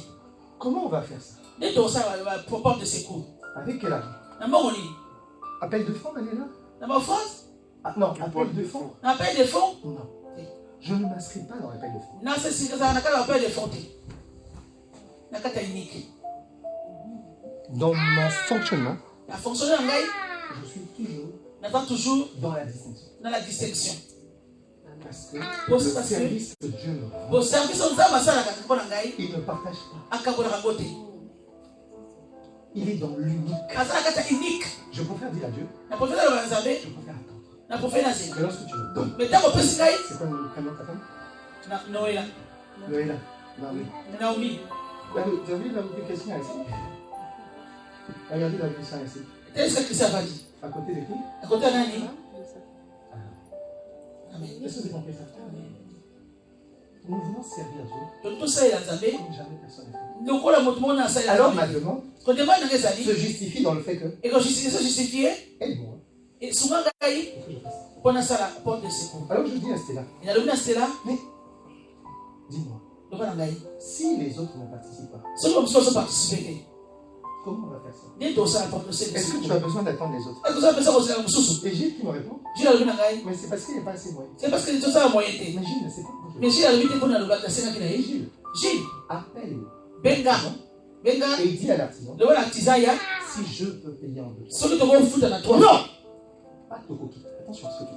Speaker 1: comment on va faire ça?
Speaker 2: Dès que ça va porte de secours.
Speaker 1: Avec quel argent?
Speaker 2: Na mbongoni.
Speaker 1: Appel de fonds, Manuela?
Speaker 2: Na ba France.
Speaker 1: Ah, non, appel de fonds?
Speaker 2: Na appel des fonds.
Speaker 1: Non. Je ne m'inscris pas dans l'appel de fonds.
Speaker 2: Na c'est ça na kala appel des fonds. Na kata unique.
Speaker 1: Dans mon fonctionnement,
Speaker 2: La fonctionnaire ngai
Speaker 1: je suis toujours
Speaker 2: n'a pas toujours
Speaker 1: dans la distinction.
Speaker 2: dans la distinction.
Speaker 1: Parce que
Speaker 2: Pour
Speaker 1: le
Speaker 2: ça, parce que-
Speaker 1: service que Dieu me rend,
Speaker 2: Bon service on ça masala ka kona ngai
Speaker 1: il ne partage pas.
Speaker 2: akabona kabote.
Speaker 1: Il est dans l'unique.
Speaker 2: Kasa kata unique.
Speaker 1: Je préfère dire à Dieu,
Speaker 2: Na professeur le banzambe,
Speaker 1: je préfère attendre.
Speaker 2: na professeur na zé.
Speaker 1: Que lorsque tu me donnes,
Speaker 2: Mais tant qu'on peut se ngai
Speaker 1: c'est quoi le prénom de ta femme?
Speaker 2: na Noël.
Speaker 1: Noëlla. Non, oui.
Speaker 2: Naomi.
Speaker 1: Tu as vu la multiplication ici? Regardez la multiplication ici.
Speaker 2: Qu'est-ce que Christ a dit?
Speaker 1: À côté de qui?
Speaker 2: À côté de nani? Amen.
Speaker 1: Est-ce que vous comprenez ça? Nous voulons servir Dieu
Speaker 2: Tout ça est dans Zambé.
Speaker 1: comme jamais personne n'a fait.
Speaker 2: Donc on a montré mon enseigne.
Speaker 1: Alors ma demande
Speaker 2: Quand demande dans les années
Speaker 1: se justifie dans le fait que,
Speaker 2: et quand justifié
Speaker 1: aide-moi
Speaker 2: et souvent gaï
Speaker 1: pour que je fasse.
Speaker 2: pendant ça la porte de secours.
Speaker 1: Alors je dis à Stella,
Speaker 2: Il y a le ministre là.
Speaker 1: mais dis-moi,
Speaker 2: Donc on a gaï.
Speaker 1: si les autres ne participent pas,
Speaker 2: Ceux qui ont participer.
Speaker 1: Comment on va faire ça?
Speaker 2: Est-ce
Speaker 1: que tu as besoin d'attendre les autres? Et Gilles qui me répond, mais c'est parce qu'il n'y a pas assez de moyens.
Speaker 2: C'est parce que tu as moyen.
Speaker 1: Mais Gilles ne sait pas.
Speaker 2: Mais Gilles a invité pour
Speaker 1: Et Gilles
Speaker 2: Gilles,
Speaker 1: appelle
Speaker 2: Benga,
Speaker 1: et il dit à l'artisan,
Speaker 2: le l'artisan,
Speaker 1: si je peux payer en 2 jours.
Speaker 2: ceux qui te vont foutre dans toi.
Speaker 1: Non! Pas Tokoki. Attention à ce qui.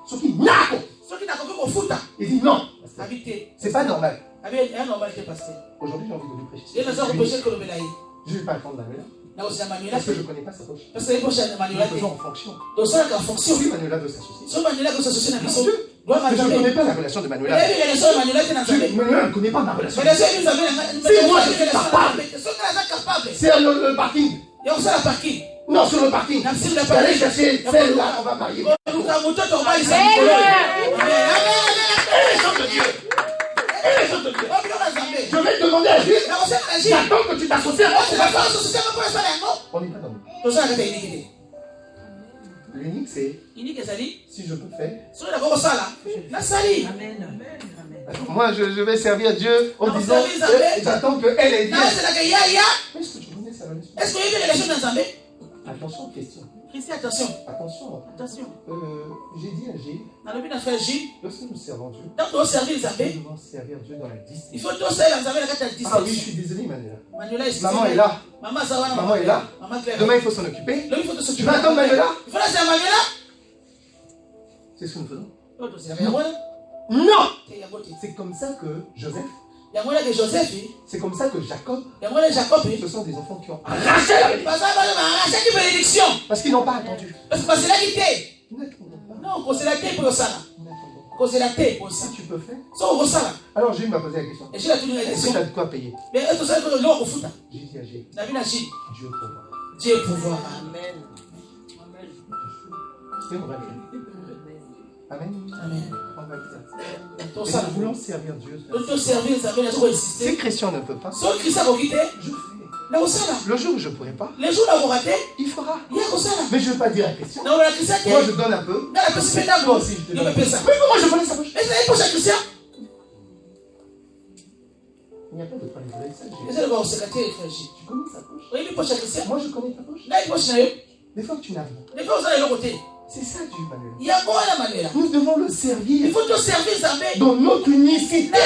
Speaker 1: Soki, Nako!
Speaker 2: Ceux qui n'ont pas foutre.
Speaker 1: Il dit non.
Speaker 2: Habité.
Speaker 1: C'est pas normal.
Speaker 2: Avec un normal qui est passé.
Speaker 1: Aujourd'hui, j'ai envie de lui prêcher.
Speaker 2: Il y a des gens qui prêchent que le médaille.
Speaker 1: Je ne vais pas attendre Manuela.
Speaker 2: Là aussi, Manuela.
Speaker 1: Parce que je ne connais pas sa poche.
Speaker 2: Parce que les poches de Manuela.
Speaker 1: Nous faisons en fonction.
Speaker 2: Donc, ça, en fonction.
Speaker 1: Si Manuela veut s'associer.
Speaker 2: Si Manuela veut s'associer dans la maison,
Speaker 1: Parce que je ne connais pas la relation de Manuela. Manuela ne connaît pas ma relation. C'est moi, je suis capable. C'est le parking. Non, sur le parking. Allez chercher celle-là qu'on va marier. Je vais te demander à Dieu. J'attends que tu t'associes à moi. On n'est pas dans le. L'unique, c'est si je peux faire. Moi, je vais servir Dieu en disant j'attends qu'elle ait dit. Est-ce que tu connais sa relation? Attention aux questions.
Speaker 2: Attention.
Speaker 1: Attention. J'ai dit à Gilles, lorsque nous servons Dieu, nous devons servir Dieu dans la distance. Ah oui, je suis désolé, Manuela. Maman est là. Maman est là. Demain, il faut s'en occuper. Tu vas attendre Manuela? C'est ce que nous faisons. Non! C'est comme ça que Joseph, c'est comme ça que Jacob, ce sont des enfants qui ont arraché la bénédiction. Parce qu'ils n'ont pas attendu. Si tu peux faire. Alors Gilles m'a posé la question. Est-ce que tu as de quoi payer? J'ai dit à Gilles, Dieu pourvoit.
Speaker 2: Amen.
Speaker 1: Et on va le faire. Amen. On va le faire.
Speaker 2: Et
Speaker 1: nous voulons servir Dieu. Si Christian ne peut pas, je fais. Le jour où je ne pourrai pas, il fera. Mais je ne veux pas dire à Christian. Moi, je donne un peu. Toi aussi, je te donne un peu. Mais moi, je connais sa poche. Il n'y a pas de problème avec ça. Tu connais sa poche? Moi, je connais ta poche. Des fois que tu n'as rien. C'est ça Dieu, Manuela. Nous devons le servir.
Speaker 2: Il faut te servir,
Speaker 1: dans notre unicité.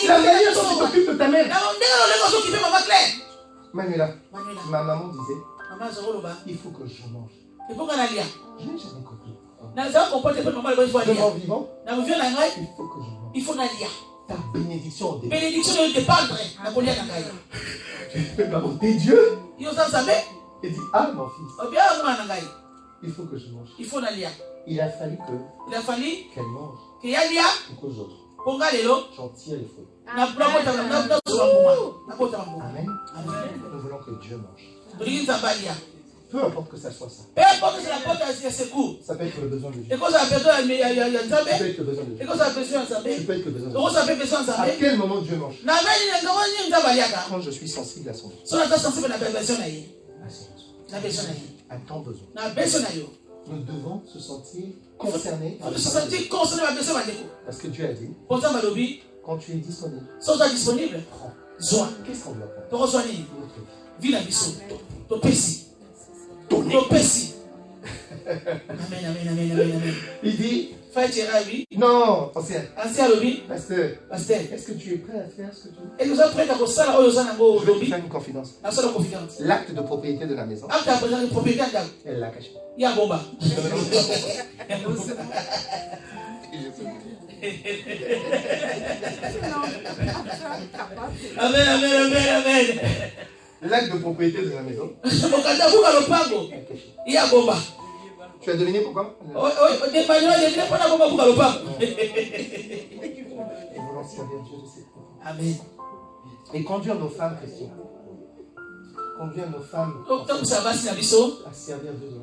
Speaker 1: La manière dont tu t'occupes de ta mère. Manuela, ma maman disait, il faut que je mange. Je n'ai jamais compris. De mon vivant, il faut que je mange. Ta bénédiction au début. Maman, t'es Dieu. Et dit, ah mon fils, il faut que je mange. Il a fallu qu'elle mange. Pour qu'aux autres, j'en tire les fruits. Amen. Nous voulons que Dieu mange. Peu importe que ça soit ça. Ça peut être le besoin de Dieu. Ça peut être le besoin de Dieu. Ça peut être le besoin de Dieu. À quel moment Dieu mange? Quand je suis sensible à son besoin. À ton besoin. Nous devons se sentir concernés. Parce que Dieu a dit, quand tu es disponible, prends. Qu'est-ce qu'on doit prendre? Notre vie. Donner. Amen. Il dit, non, pasteur, est-ce que tu es prêt à faire ce que tu veux? Je vais te faire une confidence. L'acte de propriété de la maison, elle l'a caché.
Speaker 2: Amen.
Speaker 1: L'acte de propriété de la maison, tu as deviné pourquoi? Nous voulons servir Dieu de cette façon.
Speaker 2: Amen.
Speaker 1: Et conduire nos femmes, Christian. Conduire nos femmes à servir Dieu.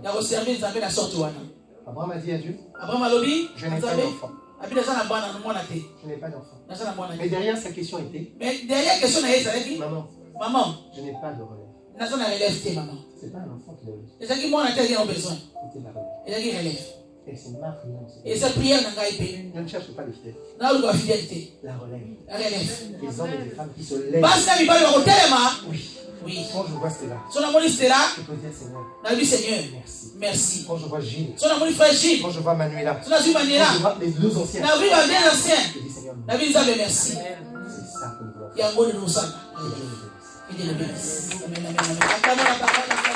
Speaker 1: Abraham a dit à Dieu, je n'ai pas d'enfant. Je n'ai pas d'enfant. Mais derrière sa question était, maman, je n'ai pas de relève. C'est pas un enfant qui a eu. C'était la relève. Et c'est ma prière.
Speaker 2: Et cette prière n'a pas été.
Speaker 1: Je ne cherche pas les fidèles.
Speaker 2: La fidélité.
Speaker 1: La relève.
Speaker 2: La relève.
Speaker 1: Les hommes et les femmes qui se lèvent. Oui.
Speaker 2: Oui.
Speaker 1: Quand je vois cela,
Speaker 2: Son amour est là.
Speaker 1: je peux dire Seigneur.
Speaker 2: Seigneur.
Speaker 1: Merci.
Speaker 2: Merci.
Speaker 1: Quand je vois Gilles.
Speaker 2: Son amour frère Gilles.
Speaker 1: Quand je vois Manuela.
Speaker 2: Son amour Manuela.
Speaker 1: Quand je vois les deux anciens.
Speaker 2: La vie va bien ancien.
Speaker 1: Je dis Seigneur.
Speaker 2: La vie nous a merci.
Speaker 1: C'est ça que nous voulons.
Speaker 2: Il y a un mot de nous.
Speaker 1: Que Dieu nous bénisse.
Speaker 2: Et Dieu nous bénisse. Amen, amen, amen.